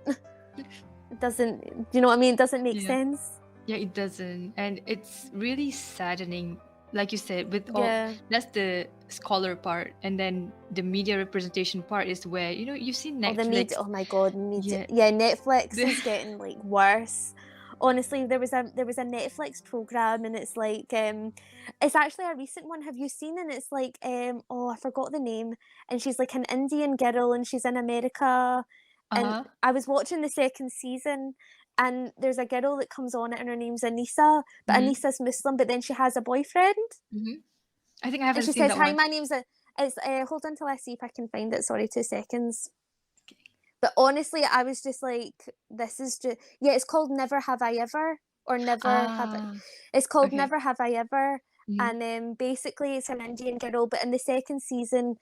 [SPEAKER 2] It doesn't, do you know what I mean? It doesn't make
[SPEAKER 1] Yeah.
[SPEAKER 2] sense.
[SPEAKER 1] Yeah, it doesn't. And it's really saddening. Like you said, with all
[SPEAKER 2] Yeah.
[SPEAKER 1] that's the scholar part. And then the media representation part is where, you've seen
[SPEAKER 2] Oh, the media.
[SPEAKER 1] Netflix.
[SPEAKER 2] Oh my God, media.
[SPEAKER 1] Yeah.
[SPEAKER 2] Yeah, Netflix
[SPEAKER 1] The,
[SPEAKER 2] is getting like worse. Honestly, there was a Netflix program, and it's actually a recent one. Have you seen? And it's like, oh, I forgot the name. And she's like an Indian girl, and she's in America. And
[SPEAKER 1] uh-huh.
[SPEAKER 2] I was watching the second season, and there's a girl that comes on it, and her name's Anissa, but
[SPEAKER 1] Mm-hmm.
[SPEAKER 2] Anissa's Muslim, but then she has a boyfriend,
[SPEAKER 1] Mm-hmm. I think I
[SPEAKER 2] and
[SPEAKER 1] haven't
[SPEAKER 2] she
[SPEAKER 1] seen
[SPEAKER 2] says,
[SPEAKER 1] that
[SPEAKER 2] "Hi,
[SPEAKER 1] one.
[SPEAKER 2] my name's a." It's hold on till I see if I can find it. Sorry, 2 seconds. But honestly, I was just like, this is just, yeah, it's called Never Have I Ever, or Never Have I,
[SPEAKER 1] Ah,
[SPEAKER 2] it's called
[SPEAKER 1] okay.
[SPEAKER 2] Never Have I Ever.
[SPEAKER 1] Mm-hmm.
[SPEAKER 2] And basically, it's an Indian girl, but in the second season,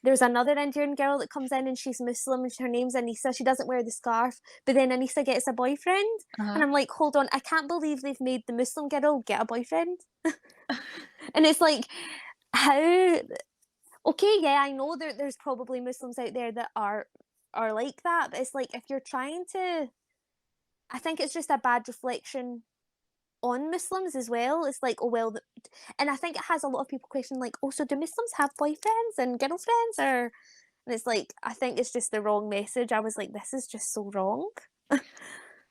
[SPEAKER 2] there's another Indian girl that comes in, and she's Muslim, and her name's Anissa. She doesn't wear the scarf, but then Anissa gets a boyfriend.
[SPEAKER 1] Uh-huh.
[SPEAKER 2] And I'm like, hold on, I can't believe they've made the Muslim girl get a boyfriend. And it's like, how? Okay, yeah, I know there's probably Muslims out there that are like that, but it's like, if you're trying to, I think it's just a bad reflection on Muslims as well. It's like, oh well, and I think it has a lot of people question like, oh, so do Muslims have boyfriends and girlfriends, or and it's like I think it's just the wrong message. I was like, this is just so wrong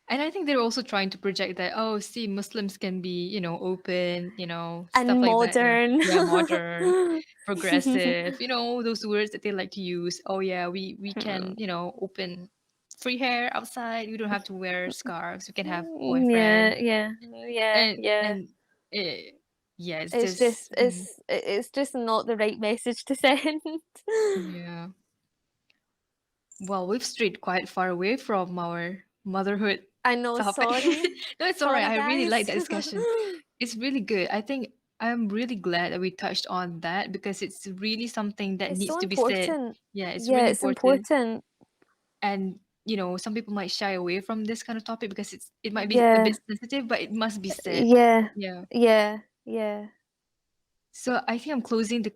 [SPEAKER 1] And I think they're also trying to project that, oh, see, Muslims can be, open, stuff
[SPEAKER 2] and
[SPEAKER 1] like that.
[SPEAKER 2] modern.
[SPEAKER 1] Yeah, modern, progressive, those words that they like to use. Oh yeah, we can, open free hair outside. We don't have to wear scarves. We can have
[SPEAKER 2] Yeah,
[SPEAKER 1] boyfriend.
[SPEAKER 2] yeah, yeah,
[SPEAKER 1] And
[SPEAKER 2] yeah.
[SPEAKER 1] and it, yeah, it's
[SPEAKER 2] It's
[SPEAKER 1] just
[SPEAKER 2] just it's just not the right message to send.
[SPEAKER 1] yeah. Well, we've strayed quite far away from our motherhood
[SPEAKER 2] I know,
[SPEAKER 1] topic.
[SPEAKER 2] sorry.
[SPEAKER 1] No, it's all right.
[SPEAKER 2] Sorry,
[SPEAKER 1] I really like
[SPEAKER 2] guys.
[SPEAKER 1] that discussion. It's really good. I think I'm really glad that we touched on that because it's really something that
[SPEAKER 2] It's
[SPEAKER 1] needs
[SPEAKER 2] so
[SPEAKER 1] to be said.
[SPEAKER 2] important.
[SPEAKER 1] Yeah, it's
[SPEAKER 2] Yeah,
[SPEAKER 1] really
[SPEAKER 2] it's
[SPEAKER 1] important.
[SPEAKER 2] important.
[SPEAKER 1] And some people might shy away from this kind of topic because it might be a bit
[SPEAKER 2] Yeah,
[SPEAKER 1] sensitive, but it must be said.
[SPEAKER 2] yeah,
[SPEAKER 1] Yeah.
[SPEAKER 2] yeah, yeah.
[SPEAKER 1] So I think I'm closing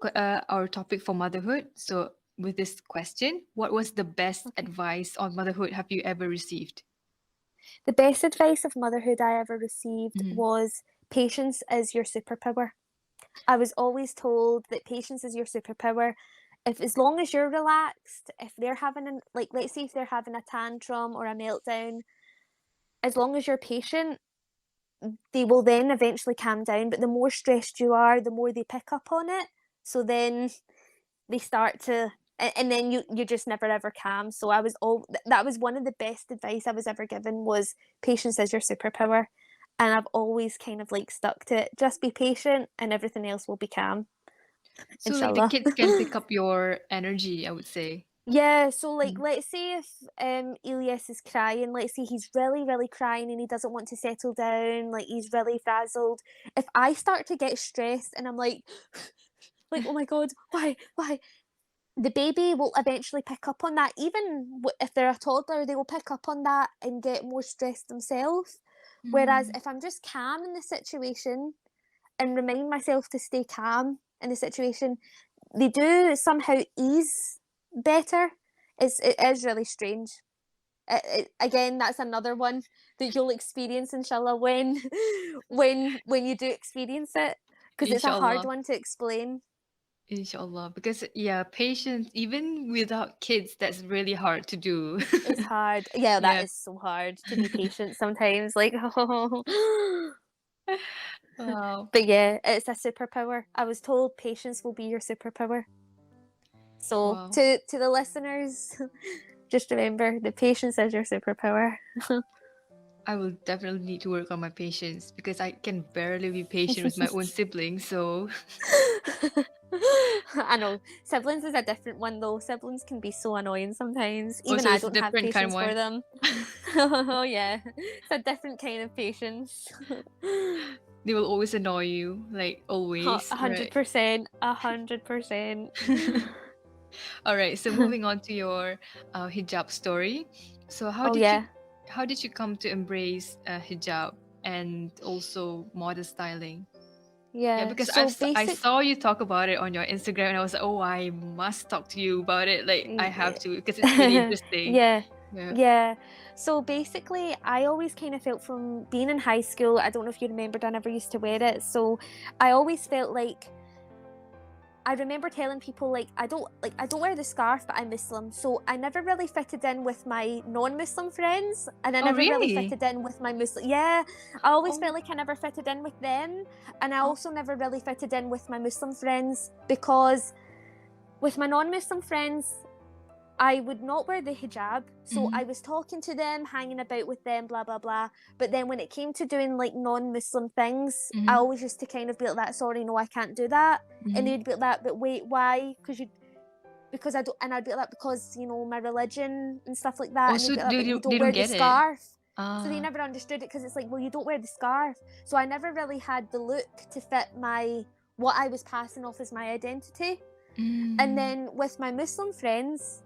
[SPEAKER 1] our topic for motherhood. So with this question, what was the best
[SPEAKER 2] Okay.
[SPEAKER 1] advice on motherhood have you ever received?
[SPEAKER 2] The best advice of motherhood I ever received
[SPEAKER 1] Mm-hmm.
[SPEAKER 2] was patience is your superpower. I was always told that patience is your superpower. If as long as you're relaxed, if they're having like let's say if they're having a tantrum or a meltdown, as long as you're patient, they will then eventually calm down. But the more stressed you are, the more they pick up on it. So then they start to and then you're just never ever calm. So I was all that was one of the best advice I was ever given was patience is your superpower. And I've always kind of like stuck to it. Just be patient and everything else will be calm.
[SPEAKER 1] So like the
[SPEAKER 2] Inshallah.
[SPEAKER 1] kids can pick up your energy, I would say.
[SPEAKER 2] Yeah, so like
[SPEAKER 1] Mm.
[SPEAKER 2] let's say if Elias is crying, let's say he's really, really crying and he doesn't want to settle down, like he's really frazzled. If I start to get stressed and I'm like, oh my god, why? The baby will eventually pick up on that. Even if they're a toddler, they will pick up on that and get more stressed themselves. Whereas
[SPEAKER 1] Mm.
[SPEAKER 2] if I'm just calm in the situation and remind myself to stay calm in the situation, they do somehow ease better. It is really strange. Again, that's another one that you'll experience, inshallah, when when you do experience it, because it's a hard
[SPEAKER 1] Inshallah.
[SPEAKER 2] one to explain.
[SPEAKER 1] Inshallah. Because yeah, patience, even without kids, that's really hard to do.
[SPEAKER 2] It's hard. Yeah, that
[SPEAKER 1] Yeah.
[SPEAKER 2] is so hard to be patient sometimes. Like,
[SPEAKER 1] Wow.
[SPEAKER 2] but yeah, it's a superpower. I was told patience will be your superpower. So
[SPEAKER 1] Wow.
[SPEAKER 2] to the listeners, just remember the patience is your superpower.
[SPEAKER 1] I will definitely need to work on my patience because I can barely be patient with my own siblings. So,
[SPEAKER 2] I know siblings is a different one though. Siblings can be so annoying sometimes. Even
[SPEAKER 1] also,
[SPEAKER 2] I
[SPEAKER 1] it's a
[SPEAKER 2] don't have
[SPEAKER 1] different kind of
[SPEAKER 2] patience for
[SPEAKER 1] one.
[SPEAKER 2] them. Oh yeah, it's a different kind of patience.
[SPEAKER 1] They will always annoy you, like always, right?
[SPEAKER 2] 100%, 100%.
[SPEAKER 1] All right. So moving on to your hijab story. So
[SPEAKER 2] Oh yeah,
[SPEAKER 1] how did you come to embrace hijab and also modest styling? Yeah,
[SPEAKER 2] yeah.
[SPEAKER 1] because
[SPEAKER 2] So
[SPEAKER 1] I
[SPEAKER 2] basic,
[SPEAKER 1] saw you talk about it on your Instagram, and I was like, oh, I must talk to you about it. Like I have to because it's really interesting.
[SPEAKER 2] yeah,
[SPEAKER 1] Yeah.
[SPEAKER 2] yeah. So basically, I always kind of felt from being in high school. I don't know if you remembered, I never used to wear it. So I always felt like I remember telling people I don't wear the scarf, but I'm Muslim, so I never really fitted in with my non-Muslim friends, and I
[SPEAKER 1] Oh,
[SPEAKER 2] never really
[SPEAKER 1] really?
[SPEAKER 2] fitted in with my Muslim. Yeah, I always
[SPEAKER 1] Oh,
[SPEAKER 2] felt like I never fitted in with them, and I
[SPEAKER 1] oh.
[SPEAKER 2] also never really fitted in with my Muslim friends because with my non-Muslim friends, I would not wear the hijab, so
[SPEAKER 1] Mm-hmm.
[SPEAKER 2] I was talking to them, hanging about with them, blah blah blah. But then when it came to doing like non-Muslim things, I
[SPEAKER 1] Mm-hmm.
[SPEAKER 2] always used to kind of be like that. Sorry, no, I can't do that. And
[SPEAKER 1] Mm-hmm.
[SPEAKER 2] they'd be like that. But wait, why? Because I don't, and I'd be like that because my religion and stuff like that. And they'd
[SPEAKER 1] Also,
[SPEAKER 2] be like, but you
[SPEAKER 1] they
[SPEAKER 2] don't
[SPEAKER 1] don't
[SPEAKER 2] wear the
[SPEAKER 1] get it.
[SPEAKER 2] scarf. So they
[SPEAKER 1] Ah.
[SPEAKER 2] never understood it because it's like, well, you don't wear the scarf. So I never really had the look to fit my what I was passing off as my identity. And
[SPEAKER 1] Mm.
[SPEAKER 2] then with my Muslim friends,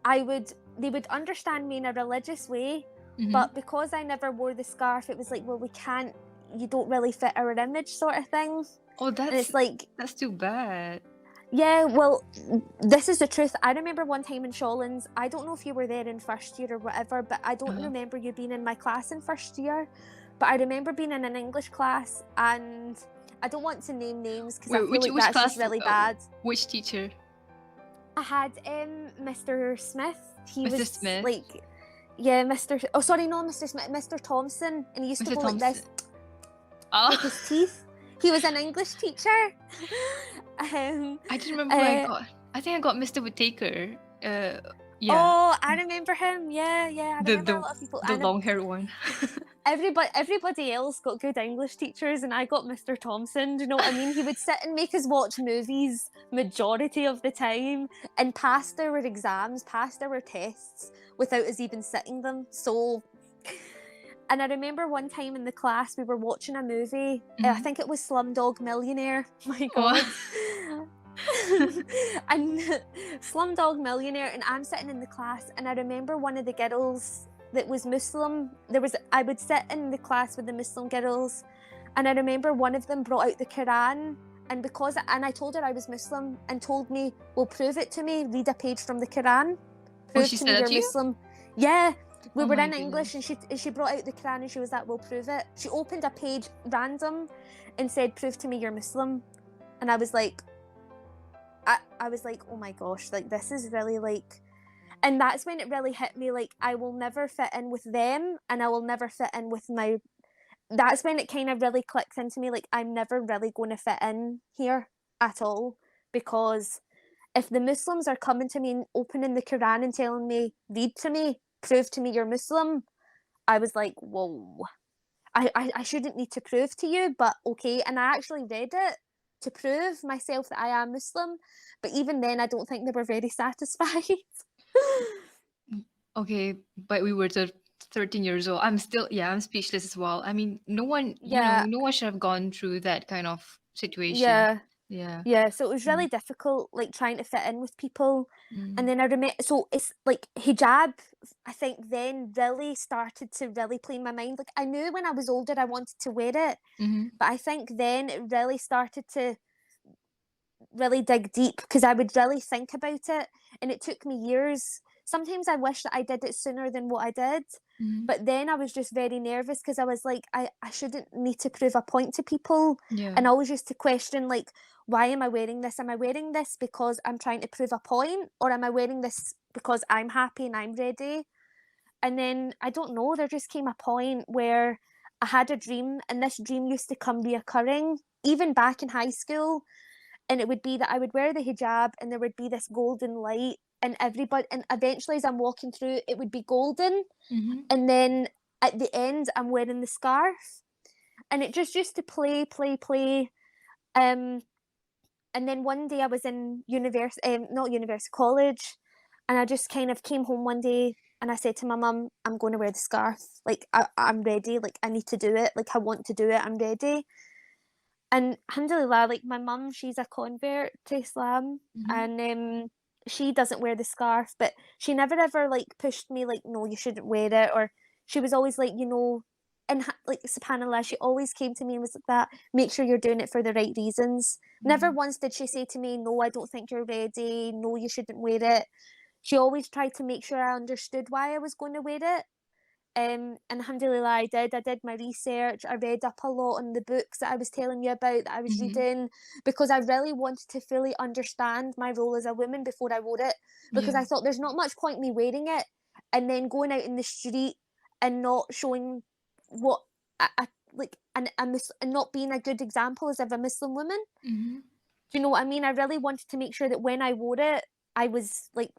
[SPEAKER 2] they would understand me in a religious way,
[SPEAKER 1] Mm-hmm.
[SPEAKER 2] but because I never wore the scarf, it was like, well, you don't really fit our image sort of thing.
[SPEAKER 1] Oh,
[SPEAKER 2] And it's like,
[SPEAKER 1] that's too bad.
[SPEAKER 2] Yeah, well, this is the truth. I remember one time in Shawlands, I don't know if you were there in first year or whatever, but I don't
[SPEAKER 1] Uh-huh.
[SPEAKER 2] remember you being in my class in first year. But I remember being in an English class, and I don't want to name names because I
[SPEAKER 1] Wait,
[SPEAKER 2] feel like
[SPEAKER 1] which
[SPEAKER 2] that's just
[SPEAKER 1] class?
[SPEAKER 2] really bad.
[SPEAKER 1] Which teacher?
[SPEAKER 2] I had Mr. Smith. He
[SPEAKER 1] Mr.
[SPEAKER 2] was
[SPEAKER 1] Smith,
[SPEAKER 2] like, yeah, Mr. Oh, sorry, no, Mr. Smith, Mr. Thompson, and he used to
[SPEAKER 1] Mr.
[SPEAKER 2] go like
[SPEAKER 1] Thompson.
[SPEAKER 2] this with
[SPEAKER 1] Oh,
[SPEAKER 2] his teeth. He was an English teacher. um,
[SPEAKER 1] I didn't remember who I
[SPEAKER 2] uh,
[SPEAKER 1] got. I think I got Mr. Whitaker. Yeah,
[SPEAKER 2] Oh, I remember him. Yeah, yeah, I
[SPEAKER 1] the
[SPEAKER 2] remember a
[SPEAKER 1] the
[SPEAKER 2] lot of people.
[SPEAKER 1] the long haired one.
[SPEAKER 2] Everybody else got good English teachers, and I got Mr. Thompson. Do you know what I mean? He would sit and make us watch movies majority of the time, and pass our exams, pass our tests without us even sitting them. So, and I remember one time in the class we were watching a movie. I think it was Slumdog Millionaire. My
[SPEAKER 1] What?
[SPEAKER 2] God. And Slumdog Millionaire, and I'm sitting in the class, and I remember one of the girls that was Muslim. I would sit in the class with the Muslim girls, and I remember one of them brought out the Quran, and I told her I was Muslim, and told me, "Well, prove it to me. Read a page from the Quran.
[SPEAKER 1] Oh,
[SPEAKER 2] Prove
[SPEAKER 1] she
[SPEAKER 2] to
[SPEAKER 1] said
[SPEAKER 2] me
[SPEAKER 1] that
[SPEAKER 2] you're
[SPEAKER 1] to you?
[SPEAKER 2] Muslim." Yeah. We
[SPEAKER 1] Oh
[SPEAKER 2] were
[SPEAKER 1] my
[SPEAKER 2] in English,
[SPEAKER 1] goodness.
[SPEAKER 2] and she brought out the Quran, and she was like, "Well, prove it." She opened a page random and said, "Prove to me you're Muslim," and I was like, oh my gosh, like this is really like, and that's when it really hit me, like I will never fit in with them, and I will never fit in with my. That's when it kind of really clicked into me, like I'm never really going to fit in here at all, because if the Muslims are coming to me and opening the Quran and telling me, read to me, prove to me you're Muslim, I was like, whoa, I shouldn't need to prove to you, but okay. And I actually read it to prove myself that I am Muslim, but even then, I don't think they were very satisfied.
[SPEAKER 1] Okay, but we were 13 years old. I'm speechless as well. I mean, no one,
[SPEAKER 2] Yeah,
[SPEAKER 1] no one should have gone through that kind of situation.
[SPEAKER 2] yeah,
[SPEAKER 1] Yeah.
[SPEAKER 2] yeah. So it was
[SPEAKER 1] Mm,
[SPEAKER 2] really difficult, like trying to fit in with people. And
[SPEAKER 1] mm,
[SPEAKER 2] then I remember, so it's like hijab, I think then really started to really play in my mind. Like I knew when I was older I wanted to wear it,
[SPEAKER 1] mm-hmm,
[SPEAKER 2] but I think then it really started to really dig deep, because I would really think about it, and it took me years. Sometimes I wish that I did it sooner than what I did,
[SPEAKER 1] mm-hmm.
[SPEAKER 2] but then I was just very nervous because I was like, I shouldn't need to prove a point to people.
[SPEAKER 1] Yeah.
[SPEAKER 2] And I always used to question, like, why am I wearing this? Am I wearing this because I'm trying to prove a point, or am I wearing this because I'm happy and I'm ready? And then I don't know, there just came a point where I had a dream, and this dream used to come reoccurring, even back in high school, and it would be that I would wear the hijab, and there would be this golden light, and everybody, and eventually as I'm walking through, it would be golden,
[SPEAKER 1] Mm-hmm.
[SPEAKER 2] and then at the end I'm wearing the scarf, and it just used to play. um and then one day I was in university, not university, college, and I just kind of came home one day, and I said to my mum, I'm going to wear the scarf, like I'm ready, like I need to do it, like I want to do it, I'm ready. And alhamdulillah, like my mum, she's a convert to Islam,
[SPEAKER 1] Mm-hmm.
[SPEAKER 2] and she doesn't wear the scarf, but she never ever like pushed me like, no, you shouldn't wear it, or she was always like, and like subhanallah, she always came to me and was like that, make sure you're doing it for the right reasons. Never
[SPEAKER 1] Mm-hmm.
[SPEAKER 2] once did she say to me, no, I don't think you're ready, no, you shouldn't wear it. She always tried to make sure I understood why I was going to wear it. And alhamdulillah, I did my research. I read up a lot on the books that I was telling you about, that I was
[SPEAKER 1] Mm-hmm.
[SPEAKER 2] reading, because I really wanted to fully understand my role as a woman before I wore it. Because
[SPEAKER 1] Yeah.
[SPEAKER 2] I thought there's not much point me wearing it and then going out in the street and not showing what I like, and not being a good example as of a Muslim woman.
[SPEAKER 1] Mm-hmm.
[SPEAKER 2] Do you know what I mean? I really wanted to make sure that when I wore it, I was like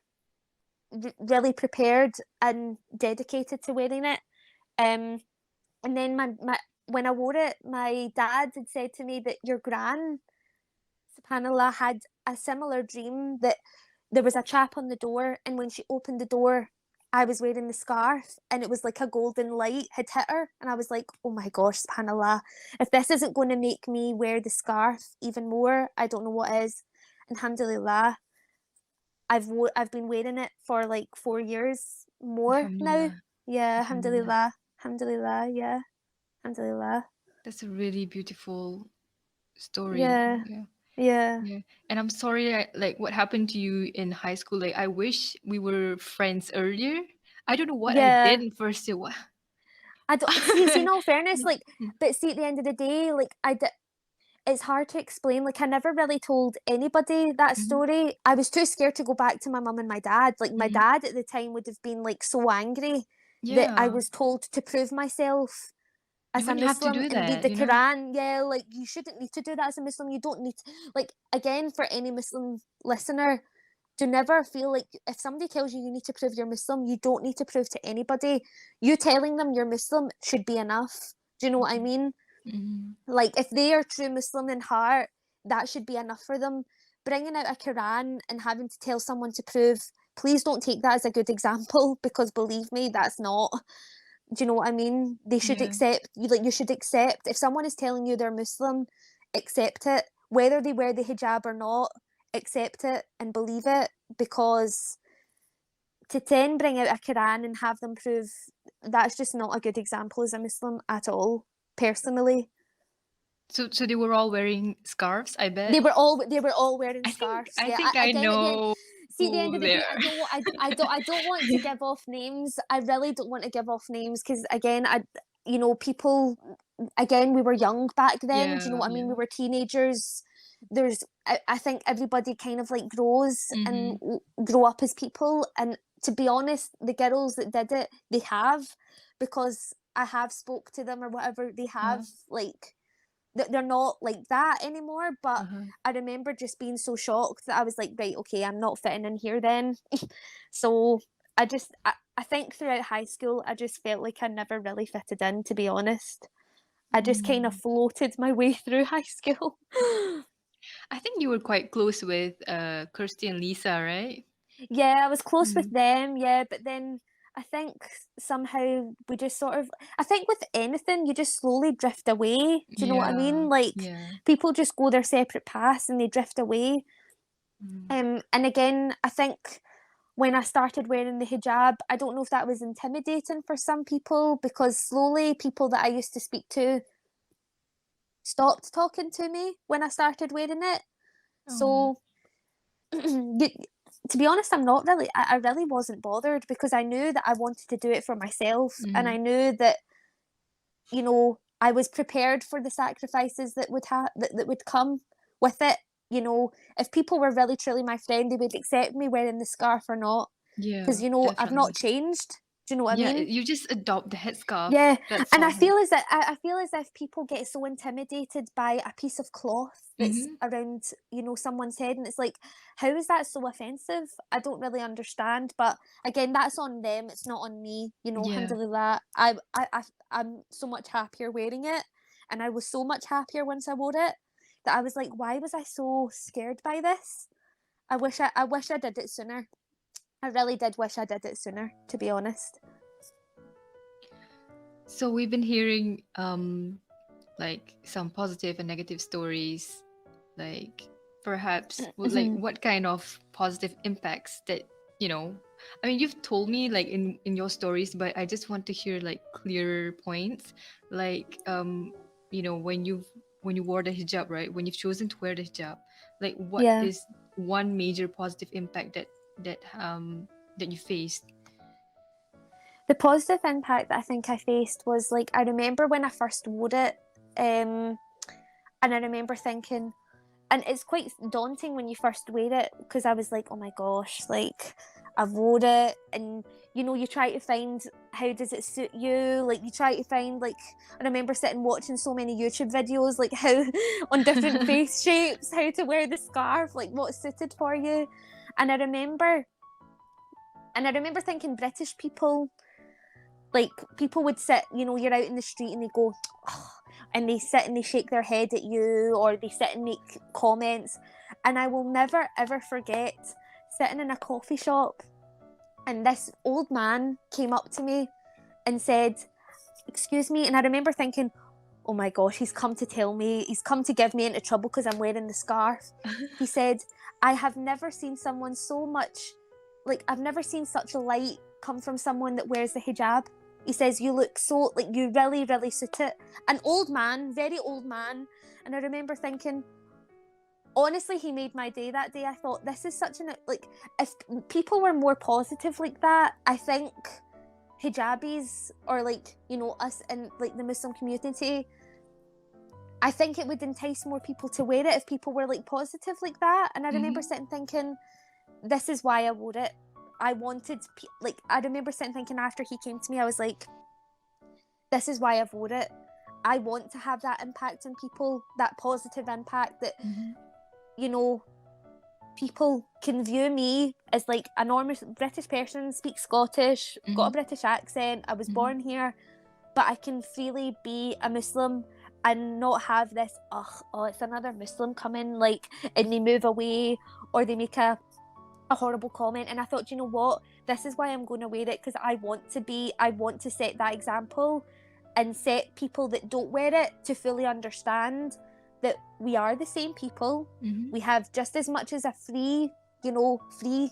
[SPEAKER 2] really prepared and dedicated to wearing it. Um, and then my when I wore it, my dad had said to me that your gran, subhanallah, had a similar dream, that there was a chap on the door, and when she opened the door, I was wearing the scarf, and it was like a golden light had hit her, and I was like, oh my gosh, subhanallah, if this isn't going to make me wear the scarf even more, I don't know what is. And alhamdulillah, I've been wearing it for like 4 years more now.
[SPEAKER 1] Alhamdulillah.
[SPEAKER 2] Yeah,
[SPEAKER 1] Alhamdulillah.
[SPEAKER 2] alhamdulillah, alhamdulillah, yeah, alhamdulillah.
[SPEAKER 1] That's a really beautiful story.
[SPEAKER 2] Yeah,
[SPEAKER 1] Yeah.
[SPEAKER 2] Yeah.
[SPEAKER 1] Yeah. And I'm sorry, like what happened to you in high school. Like I wish we were friends earlier. I don't know what I did
[SPEAKER 2] Yeah.
[SPEAKER 1] in first year. What?
[SPEAKER 2] I don't see, in all fairness,
[SPEAKER 1] Mm,
[SPEAKER 2] like,
[SPEAKER 1] mm,
[SPEAKER 2] but see, at the end of the day, like, it's hard to explain. Like, I never really told anybody that
[SPEAKER 1] mhm,
[SPEAKER 2] story. I was too scared to go back to my mum and my dad. Like, my
[SPEAKER 1] mhm.
[SPEAKER 2] dad at the time would have been like so angry that I
[SPEAKER 1] Yeah.
[SPEAKER 2] was told to prove myself
[SPEAKER 1] You
[SPEAKER 2] as a
[SPEAKER 1] wouldn't have to
[SPEAKER 2] Muslim
[SPEAKER 1] do
[SPEAKER 2] and read
[SPEAKER 1] that,
[SPEAKER 2] the
[SPEAKER 1] you know?
[SPEAKER 2] Quran. Yeah, like, you shouldn't need to do that as a Muslim. You don't need to, like, again, for any Muslim listener, do never feel like if somebody tells you you need to prove you're Muslim, you don't need to prove to anybody. You telling them you're Muslim should be enough. Do you know what I mean?
[SPEAKER 1] Mhm.
[SPEAKER 2] Like, if they are true Muslim in heart, that should be enough for them. Bringing out a Quran and having to tell someone to prove, please don't take that as a good example, because believe me, that's not. Do you know what I mean? They should
[SPEAKER 1] Yeah.
[SPEAKER 2] accept, you should accept, if someone is telling you they're Muslim, accept it. Whether they wear the hijab or not, accept it and believe it, because to then bring out a Quran and have them prove, that's just not a good example as a Muslim at all, personally.
[SPEAKER 1] So they were all wearing scarves, I
[SPEAKER 2] They
[SPEAKER 1] bet.
[SPEAKER 2] were all they were all wearing
[SPEAKER 1] I think
[SPEAKER 2] scarves.
[SPEAKER 1] I
[SPEAKER 2] Yeah.
[SPEAKER 1] think I
[SPEAKER 2] Again, at the end,
[SPEAKER 1] know
[SPEAKER 2] see, at the end
[SPEAKER 1] who
[SPEAKER 2] of the
[SPEAKER 1] they
[SPEAKER 2] day,
[SPEAKER 1] are.
[SPEAKER 2] I don't want to give off names. I really don't want to give off names, because again, people. Again, we were young back then. Do you know
[SPEAKER 1] Yeah,
[SPEAKER 2] what I mean?
[SPEAKER 1] yeah.
[SPEAKER 2] We were teenagers. I think everybody kind of like grows and
[SPEAKER 1] Mm-hmm.
[SPEAKER 2] grow up as people. And to be honest, the girls that did it, they have, because I have spoke to them or whatever. They
[SPEAKER 1] Uh-huh.
[SPEAKER 2] have like they're not like that anymore. But
[SPEAKER 1] Uh-huh.
[SPEAKER 2] I remember just being so shocked that I was like, right, okay, I'm not fitting in here then. So I think throughout high school, I just felt like I never really fitted in, to be honest. I just kind of
[SPEAKER 1] Mm.
[SPEAKER 2] floated my way through high school.
[SPEAKER 1] I think you were quite close with Kirsty and Lisa, right?
[SPEAKER 2] Yeah, I was close with
[SPEAKER 1] Mm.
[SPEAKER 2] them, yeah, but then I think somehow we just sort of, I think with anything, you just slowly drift away. Do you know what I
[SPEAKER 1] Yeah,
[SPEAKER 2] mean? Like,
[SPEAKER 1] yeah.
[SPEAKER 2] people just go their separate paths and they drift away.
[SPEAKER 1] Mm.
[SPEAKER 2] And again, I think when I started wearing the hijab, I don't know if that was intimidating for some people, because slowly people that I used to speak to stopped talking to me when I started wearing it.
[SPEAKER 1] Oh.
[SPEAKER 2] So, to be honest, I really wasn't bothered, because I knew that I wanted to do it for myself, and I
[SPEAKER 1] Mm.
[SPEAKER 2] knew that, I was prepared for the sacrifices that that would come with it. If people were really truly my friend, they would accept me wearing the scarf or not, because
[SPEAKER 1] Yeah,
[SPEAKER 2] I've not
[SPEAKER 1] definitely.
[SPEAKER 2] changed. Do you know what I
[SPEAKER 1] Yeah,
[SPEAKER 2] mean?
[SPEAKER 1] you just adopt the headscarf.
[SPEAKER 2] Yeah,
[SPEAKER 1] That's
[SPEAKER 2] and
[SPEAKER 1] all.
[SPEAKER 2] I feel as if people get so intimidated by a piece of cloth that's
[SPEAKER 1] Mm-hmm.
[SPEAKER 2] around, someone's head, and it's like, how is that so offensive? I don't really understand, but again, that's on them. It's not on me.
[SPEAKER 1] Yeah.
[SPEAKER 2] Alhamdulillah, I'm so much happier wearing it, and I was so much happier once I wore it, that I was like, why was I so scared by this? I wish I did it sooner. I really did wish I did it sooner, to be honest.
[SPEAKER 1] So we've been hearing like some positive and negative stories, like perhaps like what kind of positive impacts that you know I mean you've told me like in your stories, but I just want to hear like clearer points, like when you wore the hijab, right, when you've chosen to wear the hijab, like what
[SPEAKER 2] Yeah.
[SPEAKER 1] is one major positive impact that you faced.
[SPEAKER 2] The positive impact that I think I faced was, like, I remember when I first wore it, and I remember thinking, and it's quite daunting when you first wear it, because I was like, oh my gosh, like, I've wore it, and you try to find, how does it suit you, like, you try to find, like, I remember sitting watching so many YouTube videos, like, how on different face shapes, how to wear the scarf, like, what's suited for you. and I remember and I remember thinking, British people, like, people would sit, you're out in the street and they go, oh, and they sit and they shake their head at you, or they sit and make comments. And I will never ever forget sitting in a coffee shop, and this old man came up to me and said, excuse me. And I remember thinking, oh my gosh, he's come to give me into trouble because I'm wearing the scarf. He said, I have never seen someone so much, like, I've never seen such a light come from someone that wears the hijab. He says, you look so, like, you really, really suit it. An old man, very old man. And I remember thinking, honestly, he made my day that day. I thought, this is such an, like, if people were more positive like that, I think hijabis, or like, you know, us in like the Muslim community, I think it would entice more people to wear it if people were like positive like that. And I remember
[SPEAKER 1] Mm-hmm.
[SPEAKER 2] sitting thinking, this is why I wore it. I wanted, like, I remember sitting thinking after he came to me, I was like, this is why I've wore it. I want to have that impact on people, that positive impact, that,
[SPEAKER 1] Mm-hmm.
[SPEAKER 2] you know, people can view me as like a normal British person, speak Scottish, got a
[SPEAKER 1] Mm-hmm.
[SPEAKER 2] British accent, I was
[SPEAKER 1] Mm-hmm.
[SPEAKER 2] born here, but I can freely be a Muslim and not have this, oh, it's another Muslim coming, like, and they move away or they make a horrible comment. And I thought, you know what, this is why I'm going to wear it, because I want to set that example and set people that don't wear it to fully understand that we are the same people.
[SPEAKER 1] Mm-hmm.
[SPEAKER 2] We have just as much as a free, you know, free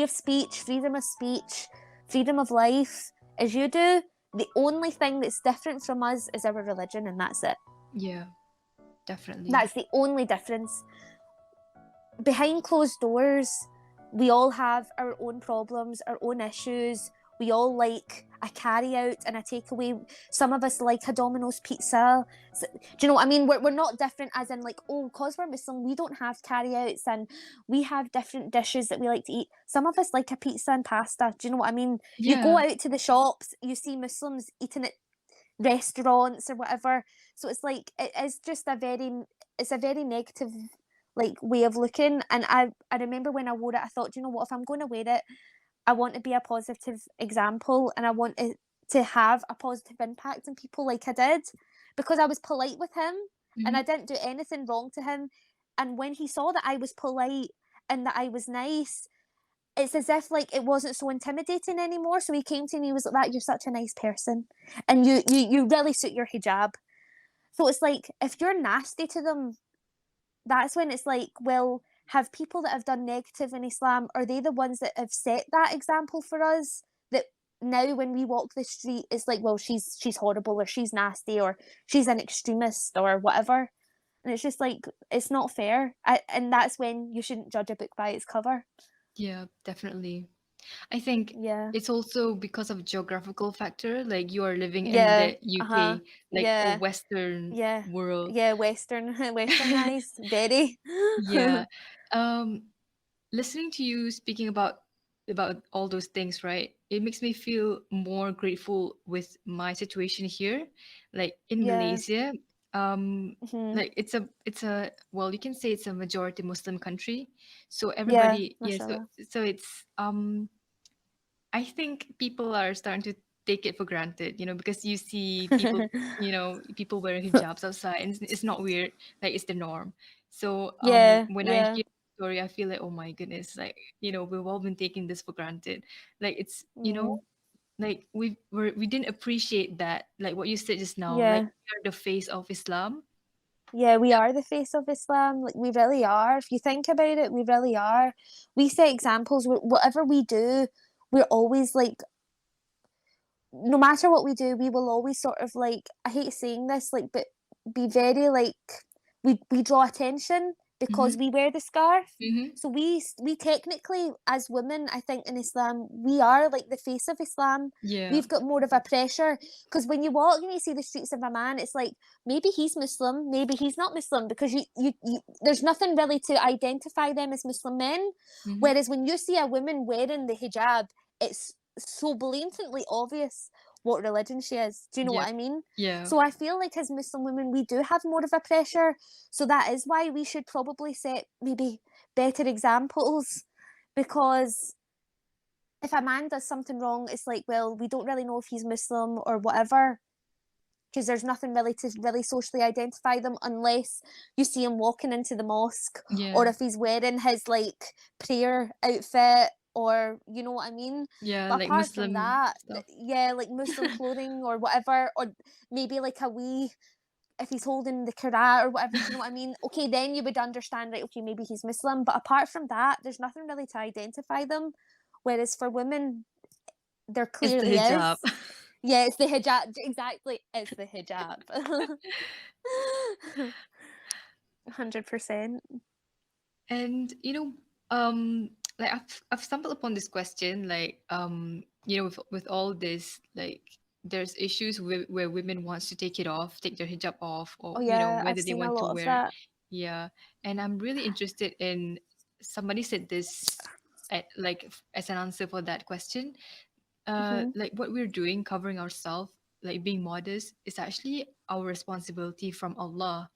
[SPEAKER 2] of speech, freedom of speech, freedom of life as you do. The only thing that's different from us is our religion, and that's it.
[SPEAKER 1] Yeah, definitely.
[SPEAKER 2] That's the only difference. Behind closed doors, we all have our own problems, our own issues. We all like a carry out and a takeaway. Some of us like a Domino's pizza. So, do you know what I mean? We're not different, as in like, oh, because we're Muslim, we don't have carry outs and we have different dishes that we like to eat. Some of us like a pizza and pasta. Do you know what I mean? You go
[SPEAKER 1] Yeah.
[SPEAKER 2] out to the shops, you see Muslims eating at restaurants or whatever. So it's like, it is just it's a very negative like way of looking. And I remember when I wore it, I thought, you know what, if I'm going to wear it, I want to be a positive example, and I want it to have a positive impact on people like I did, because I was polite with him and
[SPEAKER 1] Mm-hmm.
[SPEAKER 2] I didn't do anything wrong to him. And when he saw that I was polite and that I was nice, it's as if like it wasn't so intimidating anymore. So he came to me and was like, that, you're such a nice person and you really suit your hijab. So it's like, if you're nasty to them, that's when it's like, well, have people that have done negative in Islam, are they the ones that have set that example for us? That now when we walk the street, it's like, well, she's horrible, or she's nasty, or she's an extremist, or whatever. And it's just like, it's not fair. And that's when you shouldn't judge a book by its cover.
[SPEAKER 1] Yeah, definitely. I think
[SPEAKER 2] Yeah.
[SPEAKER 1] it's also because of geographical factor. Like you are living in
[SPEAKER 2] Yeah.
[SPEAKER 1] the
[SPEAKER 2] Uh-huh.
[SPEAKER 1] UK, like a
[SPEAKER 2] Yeah.
[SPEAKER 1] Western
[SPEAKER 2] Yeah.
[SPEAKER 1] world.
[SPEAKER 2] Yeah. Westernized. Very.
[SPEAKER 1] Yeah. Um, Listening to you speaking about all those things, right? It makes me feel more grateful with my situation here. Like in
[SPEAKER 2] Yeah.
[SPEAKER 1] Malaysia,
[SPEAKER 2] Hmm.
[SPEAKER 1] like it's a well, you can say it's a majority Muslim country. So
[SPEAKER 2] Yeah.
[SPEAKER 1] everybody, yeah, so
[SPEAKER 2] Mashallah.
[SPEAKER 1] so it's I think people are starting to take it for granted, because you see people, people wearing hijabs outside, and it's not weird, like it's the norm. So
[SPEAKER 2] Yeah.
[SPEAKER 1] when I
[SPEAKER 2] Yeah.
[SPEAKER 1] hear the story, I feel like, oh my goodness, like we've all been taking this for granted, like it's
[SPEAKER 2] Mm.
[SPEAKER 1] like we didn't appreciate that, like what you said just now, like
[SPEAKER 2] Yeah.
[SPEAKER 1] we are the face of Islam.
[SPEAKER 2] Yeah, we are the face of Islam. Like, we really are. If you think about it, we really are. We set examples. Whatever we do, we're always like, no matter what we do, we will always sort of like, I hate saying this, like, but be very like, we draw attention because
[SPEAKER 1] Mm-hmm.
[SPEAKER 2] we wear the scarf.
[SPEAKER 1] Mm-hmm.
[SPEAKER 2] So we technically, as women, I think in Islam, we are like the face of Islam.
[SPEAKER 1] Yeah.
[SPEAKER 2] We've got more of a pressure, because when you walk and you see the streets of a man, it's like, maybe he's Muslim, maybe he's not Muslim, because you there's nothing really to identify them as Muslim men.
[SPEAKER 1] Mm-hmm.
[SPEAKER 2] Whereas when you see a woman wearing the hijab, it's so blatantly obvious what religion she is. Do you know what
[SPEAKER 1] Yep.
[SPEAKER 2] I mean?
[SPEAKER 1] Yeah.
[SPEAKER 2] So I feel like as Muslim women, we do have more of a pressure. So that is why we should probably set maybe better examples. Because if a man does something wrong, it's like, well, we don't really know if he's Muslim or whatever, because there's nothing really to really socially identify them, unless you see him walking into the mosque, or
[SPEAKER 1] Yeah.
[SPEAKER 2] if he's wearing his like prayer outfit, or you know what I mean.
[SPEAKER 1] Yeah,
[SPEAKER 2] But
[SPEAKER 1] like
[SPEAKER 2] apart from
[SPEAKER 1] Muslim
[SPEAKER 2] that,
[SPEAKER 1] stuff.
[SPEAKER 2] yeah, like Muslim clothing or whatever, or maybe like a wee, if he's holding the Quran or whatever, do you know what I mean? Okay, then you would understand, right? Okay, maybe he's Muslim. But apart from that, there's nothing really to identify them. Whereas for women, there
[SPEAKER 1] It's the
[SPEAKER 2] clearly
[SPEAKER 1] hijab.
[SPEAKER 2] is. Yeah, it's the hijab. Exactly, it's the hijab. 100%.
[SPEAKER 1] And like I've stumbled upon this question, like with all this, like there's issues where women wants to take it off, take their hijab off,
[SPEAKER 2] Oh
[SPEAKER 1] or
[SPEAKER 2] yeah, I've
[SPEAKER 1] whether they
[SPEAKER 2] seen a
[SPEAKER 1] want to
[SPEAKER 2] lot of
[SPEAKER 1] wear it.
[SPEAKER 2] that.
[SPEAKER 1] Yeah, and I'm really interested in, somebody said this as an answer for that question.
[SPEAKER 2] Hmm.
[SPEAKER 1] Like what we're doing, covering ourselves, like being modest, is actually our responsibility from Allah.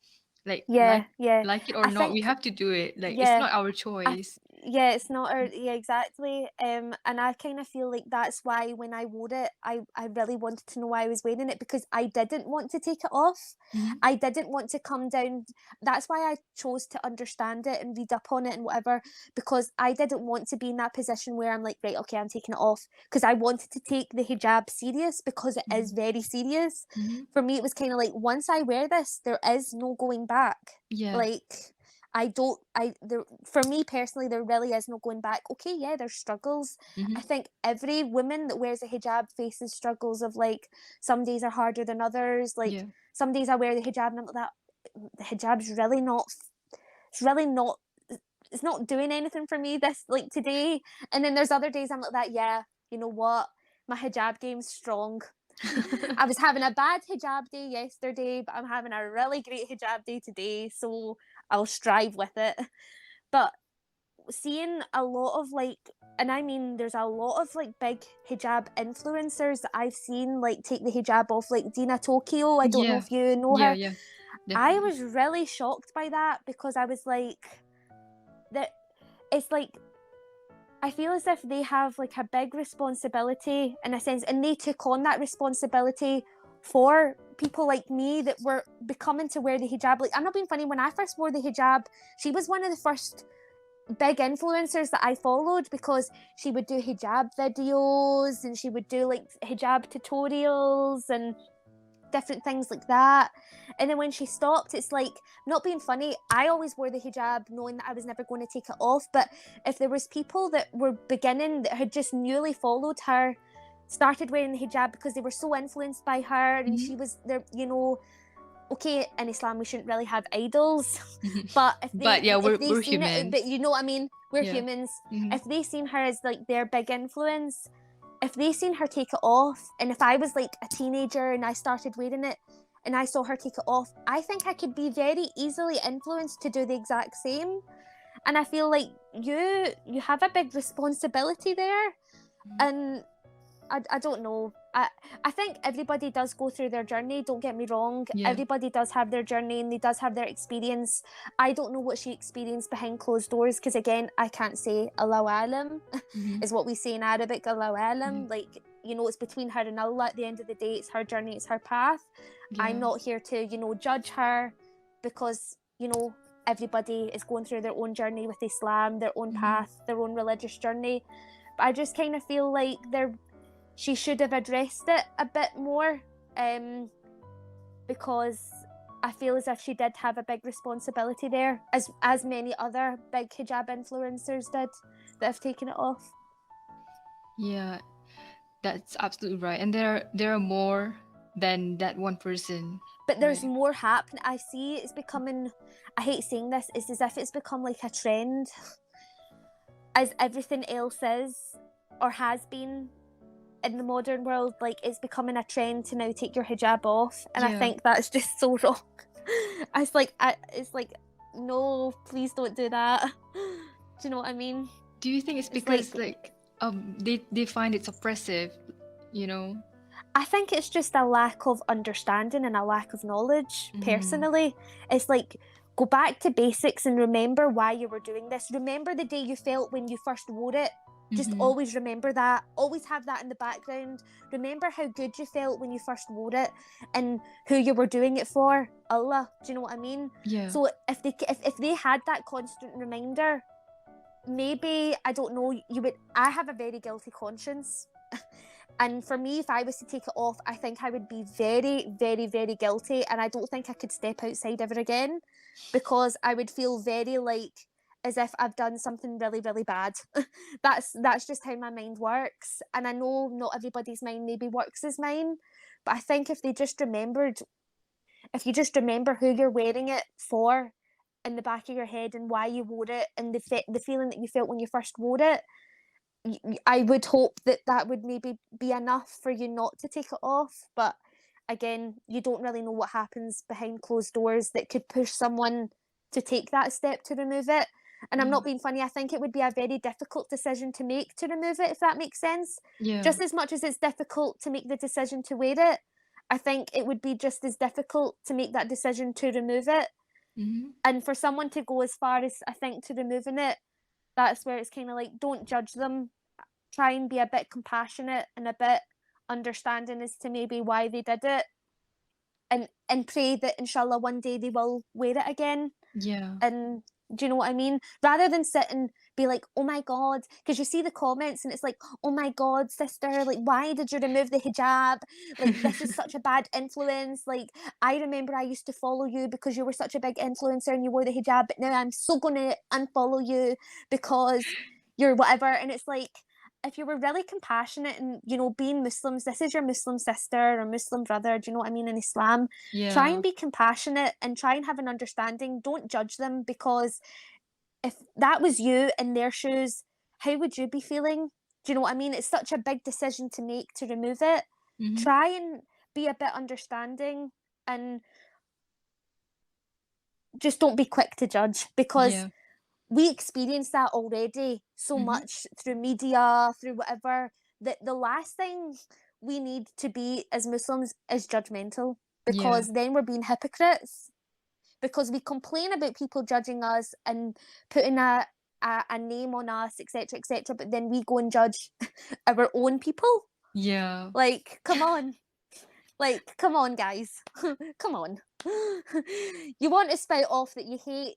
[SPEAKER 1] Like
[SPEAKER 2] Yeah, yeah.
[SPEAKER 1] like it or
[SPEAKER 2] I
[SPEAKER 1] not, we
[SPEAKER 2] think
[SPEAKER 1] have to do it. Like it's
[SPEAKER 2] yeah.
[SPEAKER 1] not our
[SPEAKER 2] I
[SPEAKER 1] choice.
[SPEAKER 2] yeah, it's not our yeah, exactly. And I kind of feel like that's why when I wore it, I really wanted to know why I was wearing it because I didn't want to take it off.
[SPEAKER 1] Hmm.
[SPEAKER 2] I didn't want to come down. That's why I chose to understand it and read up on it and whatever because I didn't want to be in that position where I'm like, right, okay, I'm taking it off because I wanted to take the hijab serious because it is very serious.
[SPEAKER 1] Hmm.
[SPEAKER 2] For me, it was kind of like once I wear this, there is no going back.
[SPEAKER 1] Yeah.
[SPEAKER 2] Like I don't I there for me personally there really is no going back. Okay, yeah, there's struggles. I
[SPEAKER 1] Hmm.
[SPEAKER 2] think every woman that wears a hijab faces struggles of like some days are harder than others. Like
[SPEAKER 1] Yeah.
[SPEAKER 2] some days I wear the hijab and I'm like that the hijab's really not it's really not it's not doing anything for me this like today. And then there's other days I'm like that, yeah, you know what? My hijab game's strong. I was having a bad hijab day yesterday, but I'm having a really great hijab day today, so I'll strive with it. But seeing a lot of like, and I mean, there's a lot of like big hijab influencers that I've seen like take the hijab off, like Dina Tokyo. I don't know
[SPEAKER 1] Yeah.
[SPEAKER 2] if you know
[SPEAKER 1] Yeah.
[SPEAKER 2] her.
[SPEAKER 1] Yeah.
[SPEAKER 2] I
[SPEAKER 1] Definitely.
[SPEAKER 2] was really shocked by that because I was like, that it's like I feel as if they have like a big responsibility in a sense, and they took on that responsibility for people like me that were becoming to wear the hijab. Like, I'm not being funny, when I first wore the hijab, she was one of the first big influencers that I followed because she would do hijab videos and she would do like hijab tutorials and different things like that. And then when she stopped, it's like, not being funny, I always wore the hijab knowing that I was never going to take it off. But if there was people that were beginning that had just newly followed her, started wearing the hijab because they were so influenced by her and
[SPEAKER 1] Hmm.
[SPEAKER 2] she was there, you know, okay, in Islam we shouldn't really have idols,
[SPEAKER 1] Hmm.
[SPEAKER 2] but
[SPEAKER 1] But yeah,
[SPEAKER 2] if they
[SPEAKER 1] we're
[SPEAKER 2] seen it,
[SPEAKER 1] humans.
[SPEAKER 2] but you know what I mean, we're
[SPEAKER 1] Yeah.
[SPEAKER 2] humans.
[SPEAKER 1] Hmm.
[SPEAKER 2] If they seen her as like their big influence, if they seen her take it off, and if I was like a teenager and I started wearing it and I saw her take it off, I think I could be very easily influenced to do the exact same. And I feel like you have a big responsibility there. And I don't know. I think everybody does go through their journey, don't get me wrong.
[SPEAKER 1] Yeah.
[SPEAKER 2] Everybody does have their journey and they does have their experience. I don't know what she experienced behind closed doors because again, I can't say Allahu Alam
[SPEAKER 1] Hmm.
[SPEAKER 2] is what we say in Arabic, Allahu
[SPEAKER 1] Hmm.
[SPEAKER 2] Alam. Like, you know, it's between her and Allah at the end of the day. It's her journey, it's her path. I'm
[SPEAKER 1] Yeah.
[SPEAKER 2] not here to, you know, judge her because, you know, everybody is going through their own journey with Islam, their own
[SPEAKER 1] Hmm.
[SPEAKER 2] path, their own religious journey. But I just kind of feel like she should have addressed it a bit more, because I feel as if she did have a big responsibility there, as many other big hijab influencers did that have taken it off.
[SPEAKER 1] Yeah. That's absolutely right. And there are more than that one person,
[SPEAKER 2] But there's
[SPEAKER 1] right?
[SPEAKER 2] more happening. I see it's becoming. I hate saying this. It's as if it's become like a trend, as everything else is or has been in the modern world. Like it's becoming a trend to now take your hijab off, and I
[SPEAKER 1] Yeah.
[SPEAKER 2] think that's just so wrong. It's like, no, please don't do that. Do you know what I mean?
[SPEAKER 1] Do you think it's
[SPEAKER 2] It's
[SPEAKER 1] because
[SPEAKER 2] like
[SPEAKER 1] like they find it's oppressive, you know?
[SPEAKER 2] I think it's just a lack of understanding and a lack of knowledge.
[SPEAKER 1] Mm-hmm.
[SPEAKER 2] Personally, it's like go back to basics and remember why you were doing this. Remember the day you felt when you first wore it. Just
[SPEAKER 1] Mm-hmm.
[SPEAKER 2] always remember that. Always have that in the background. Remember how good you felt when you first wore it and who you were doing it for. Allah, do you know what I mean?
[SPEAKER 1] Yeah.
[SPEAKER 2] So if they had that constant reminder, maybe I don't know. You would. I have a very guilty conscience. And for me, if I was to take it off, I think I would be very, very, very guilty. And I don't think I could step outside ever again because I would feel very like as if I've done something really, really bad. That's just how my mind works. And I know not everybody's mind maybe works as mine. But I think if you just remember who you're wearing it for in the back of your head and why you wore it and the feeling that you felt when you first wore it, I would hope that that would maybe be enough for you not to take it off. But again, you don't really know what happens behind closed doors that could push someone to take that step to remove it. And I'm not being funny, I think it would be a very difficult decision to make to remove it, if that makes sense.
[SPEAKER 1] Yeah.
[SPEAKER 2] Just as much as it's difficult to make the decision to wear it, I think it would be just as difficult to make that decision to remove it.
[SPEAKER 1] Mm-hmm.
[SPEAKER 2] And for someone to go as far as, I think, to removing it, that's where it's kind of like, don't judge them. Try and be a bit compassionate and a bit understanding as to maybe why they did it, and pray that inshallah one day they will wear it again.
[SPEAKER 1] Yeah.
[SPEAKER 2] And do you know what I mean? Rather than sit and be like, oh my God, because you see the comments and it's like, oh my God, sister, like, why did you remove the hijab? Like, this is such a bad influence. Like, I remember I used to follow you because you were such a big influencer and you wore the hijab, but now I'm so going to unfollow you because you're whatever. And it's like, if you were really compassionate and, you know, being Muslims, this is your Muslim sister or Muslim brother, do you know what I mean, in Islam? Try
[SPEAKER 1] Yeah.
[SPEAKER 2] and be compassionate and try and have an understanding. Don't judge them, because if that was you in their shoes, how would you be feeling? Do you know what I mean? It's such a big decision to make to remove it.
[SPEAKER 1] Mm-hmm.
[SPEAKER 2] Try and be a bit understanding and just don't be quick to judge, because
[SPEAKER 1] Yeah.
[SPEAKER 2] we experience that already so
[SPEAKER 1] Mm-hmm.
[SPEAKER 2] much through media, through whatever, that the last thing we need to be as Muslims is judgmental,
[SPEAKER 1] Yeah.
[SPEAKER 2] because then we're being hypocrites, because we complain about people judging us and putting a name on us, etc., but then we go and judge our own people.
[SPEAKER 1] Yeah.
[SPEAKER 2] Like, come on. Like, come on, guys. Come on. You want to spout off that you hate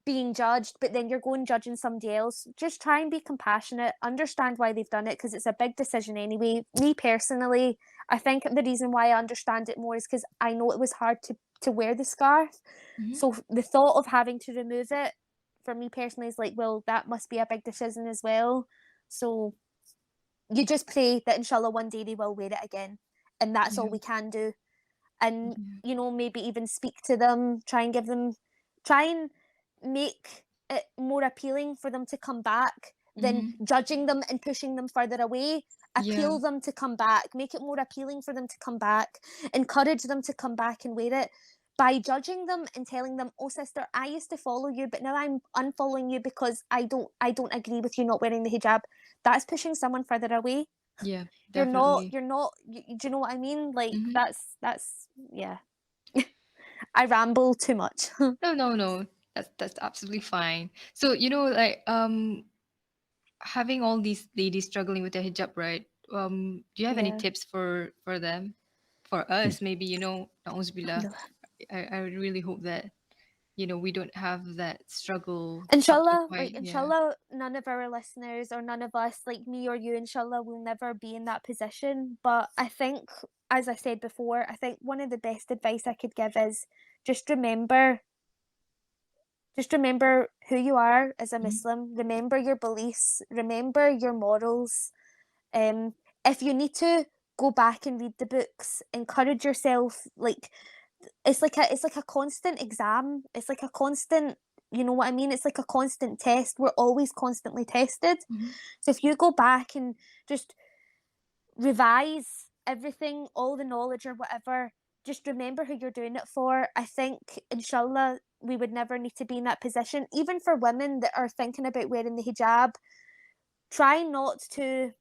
[SPEAKER 2] being judged, but then you're going judging somebody else. Just try and be compassionate, understand why they've done it, because it's a big decision anyway. Me personally, I think the reason why I understand it more is because I know it was hard to wear the scarf.
[SPEAKER 1] Mm-hmm.
[SPEAKER 2] So the thought of having to remove it for me personally is like, well, that must be a big decision as well. So you just pray that inshallah one day they will wear it again. And that's all
[SPEAKER 1] Yeah.
[SPEAKER 2] we can do. And,
[SPEAKER 1] Yeah.
[SPEAKER 2] you know, maybe even speak to them, try and make it more appealing for them to come back than
[SPEAKER 1] Mm-hmm.
[SPEAKER 2] judging them and pushing them further away.
[SPEAKER 1] Yeah.
[SPEAKER 2] Appeal them to come back, make it more appealing for them to come back, encourage them to come back and wear it. By judging them and telling them, oh sister, I used to follow you, but now I'm unfollowing you because I don't agree with you not wearing the hijab. That's pushing someone further away.
[SPEAKER 1] Yeah.
[SPEAKER 2] You're
[SPEAKER 1] Definitely.
[SPEAKER 2] not do you know what I mean? Like,
[SPEAKER 1] Mm-hmm.
[SPEAKER 2] that's yeah. I ramble too much.
[SPEAKER 1] No, no, no. That's absolutely fine. So, like having all these ladies struggling with their hijab, right? Do you have any
[SPEAKER 2] Yeah.
[SPEAKER 1] tips for them? For us, maybe, na'uzubillah.
[SPEAKER 2] Alhamdulillah.
[SPEAKER 1] I would really hope that, we don't have that struggle up to a
[SPEAKER 2] Inshallah, like
[SPEAKER 1] point. Yeah.
[SPEAKER 2] inshallah, none of our listeners or none of us, like me or you, inshallah, will never be in that position. But I think, as I said before, I think one of the best advice I could give is just remember, just remember who you are as a
[SPEAKER 1] Mhm.
[SPEAKER 2] Muslim. Remember your beliefs. Remember your morals. Um, if you need to, go back and read the books. Encourage yourself. Like, it's like a constant exam. It's like a constant, you know what I mean? It's like a constant test. We're always constantly tested.
[SPEAKER 1] Mhm.
[SPEAKER 2] So if you go back and just revise everything, all the knowledge or whatever, just remember who you're doing it for. I think inshallah we would never need to be in that position. Even for women that are thinking about wearing the hijab, try not to,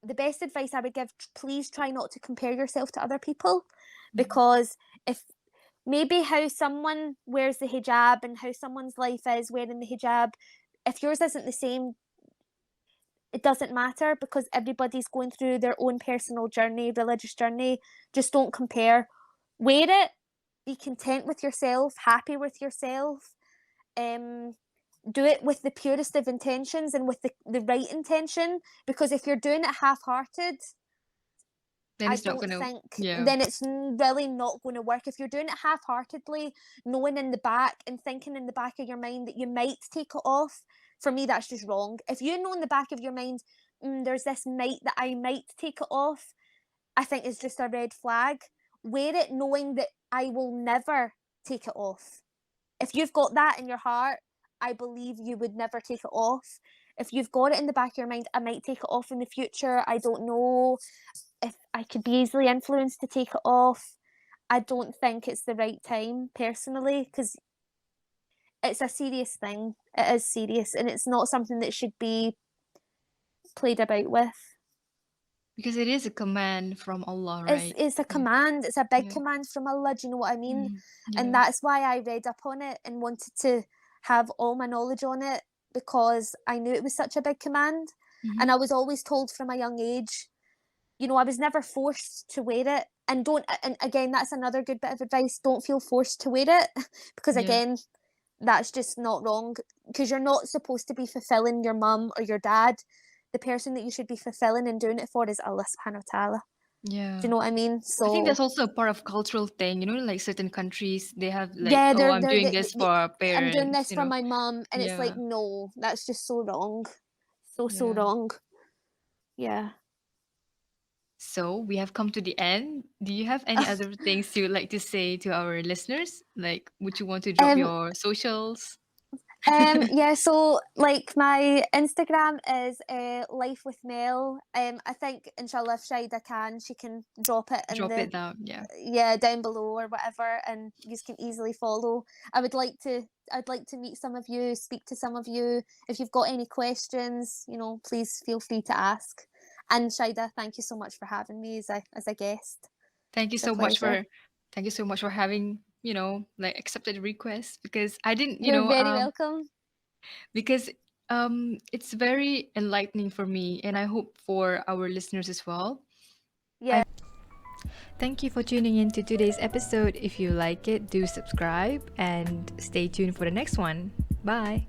[SPEAKER 2] the best advice I would give, please try not to compare yourself to other people,
[SPEAKER 1] Mhm.
[SPEAKER 2] because if maybe how someone wears the hijab and how someone's life is wearing the hijab, if yours isn't the same, it doesn't matter, because everybody's going through their own personal journey, religious journey. Just don't compare. Wear it, be content with yourself, happy with yourself. Um, do it with the purest of intentions and with the right intention, because if you're doing it half-hearted,
[SPEAKER 1] Then
[SPEAKER 2] I
[SPEAKER 1] it's not
[SPEAKER 2] don't
[SPEAKER 1] gonna.
[SPEAKER 2] think
[SPEAKER 1] Yeah.
[SPEAKER 2] then it's really not going to work. If you're doing it half-heartedly, knowing in the back and thinking in the back of your mind that you might take it off, for me that's just wrong. If you know in the back of your mind, there's this might that I might take it off, I think it's just a red flag. Wear it knowing that I will never take it off. if you've got that in your heart, I believe you would never take it off. If you've got it in the back of your mind, I might take it off in the future. I don't know if I could be easily influenced to take it off. I don't think it's the right time personally, because it's a serious thing. It is serious, and it's not something that should be played about with.
[SPEAKER 1] Because it is a command from Allah,
[SPEAKER 2] It's
[SPEAKER 1] right?
[SPEAKER 2] it's a
[SPEAKER 1] Yeah.
[SPEAKER 2] command. It's a big
[SPEAKER 1] Yeah.
[SPEAKER 2] command from Allah. Do you know what I mean? And
[SPEAKER 1] Yeah.
[SPEAKER 2] that's why I read up on it and wanted to have all my knowledge on it, because I knew it was such a big command. And
[SPEAKER 1] Mhm.
[SPEAKER 2] I was always told from a young age, I was never forced to wear it. And don't, and again, that's another good bit of advice. Don't feel forced to wear it, because
[SPEAKER 1] Yeah.
[SPEAKER 2] again, that's just not wrong. Because you're not supposed to be fulfilling your mum or your dad. The person that you should be fulfilling and doing it for is Allah subhanahu wa ta'ala. Do
[SPEAKER 1] Yeah.
[SPEAKER 2] you know what I mean?
[SPEAKER 1] I think
[SPEAKER 2] So
[SPEAKER 1] that's also a part of cultural thing, like certain countries, they have like,
[SPEAKER 2] yeah,
[SPEAKER 1] oh, I'm doing this for our
[SPEAKER 2] I'm doing
[SPEAKER 1] parents,
[SPEAKER 2] this for my mum, and it's like,
[SPEAKER 1] Yeah.
[SPEAKER 2] no, that's just so wrong, so
[SPEAKER 1] Yeah.
[SPEAKER 2] wrong. Yeah.
[SPEAKER 1] So we have come to the end. Do you have any other things you would like to say to our listeners? Like, would you want to drop
[SPEAKER 2] um,
[SPEAKER 1] your socials?
[SPEAKER 2] yeah, so like my Instagram is Life with Mel. I think inshallah if Shida can, she can drop it in
[SPEAKER 1] Drop
[SPEAKER 2] the
[SPEAKER 1] it down. Yeah.
[SPEAKER 2] down below or whatever, and you can easily follow. I'd like to meet some of you, speak to some of you. If you've got any questions, please feel free to ask. And Shida, thank you so much for having me as a guest.
[SPEAKER 1] Thank you
[SPEAKER 2] It's a
[SPEAKER 1] so much
[SPEAKER 2] pleasure.
[SPEAKER 1] for thank you so much for having, like accepted the request because I didn't,
[SPEAKER 2] You're very welcome.
[SPEAKER 1] because it's very enlightening for me and I hope for our listeners as well.
[SPEAKER 2] Yeah.
[SPEAKER 1] Thank you for tuning in to today's episode. If you like it, do subscribe and stay tuned for the next one. Bye.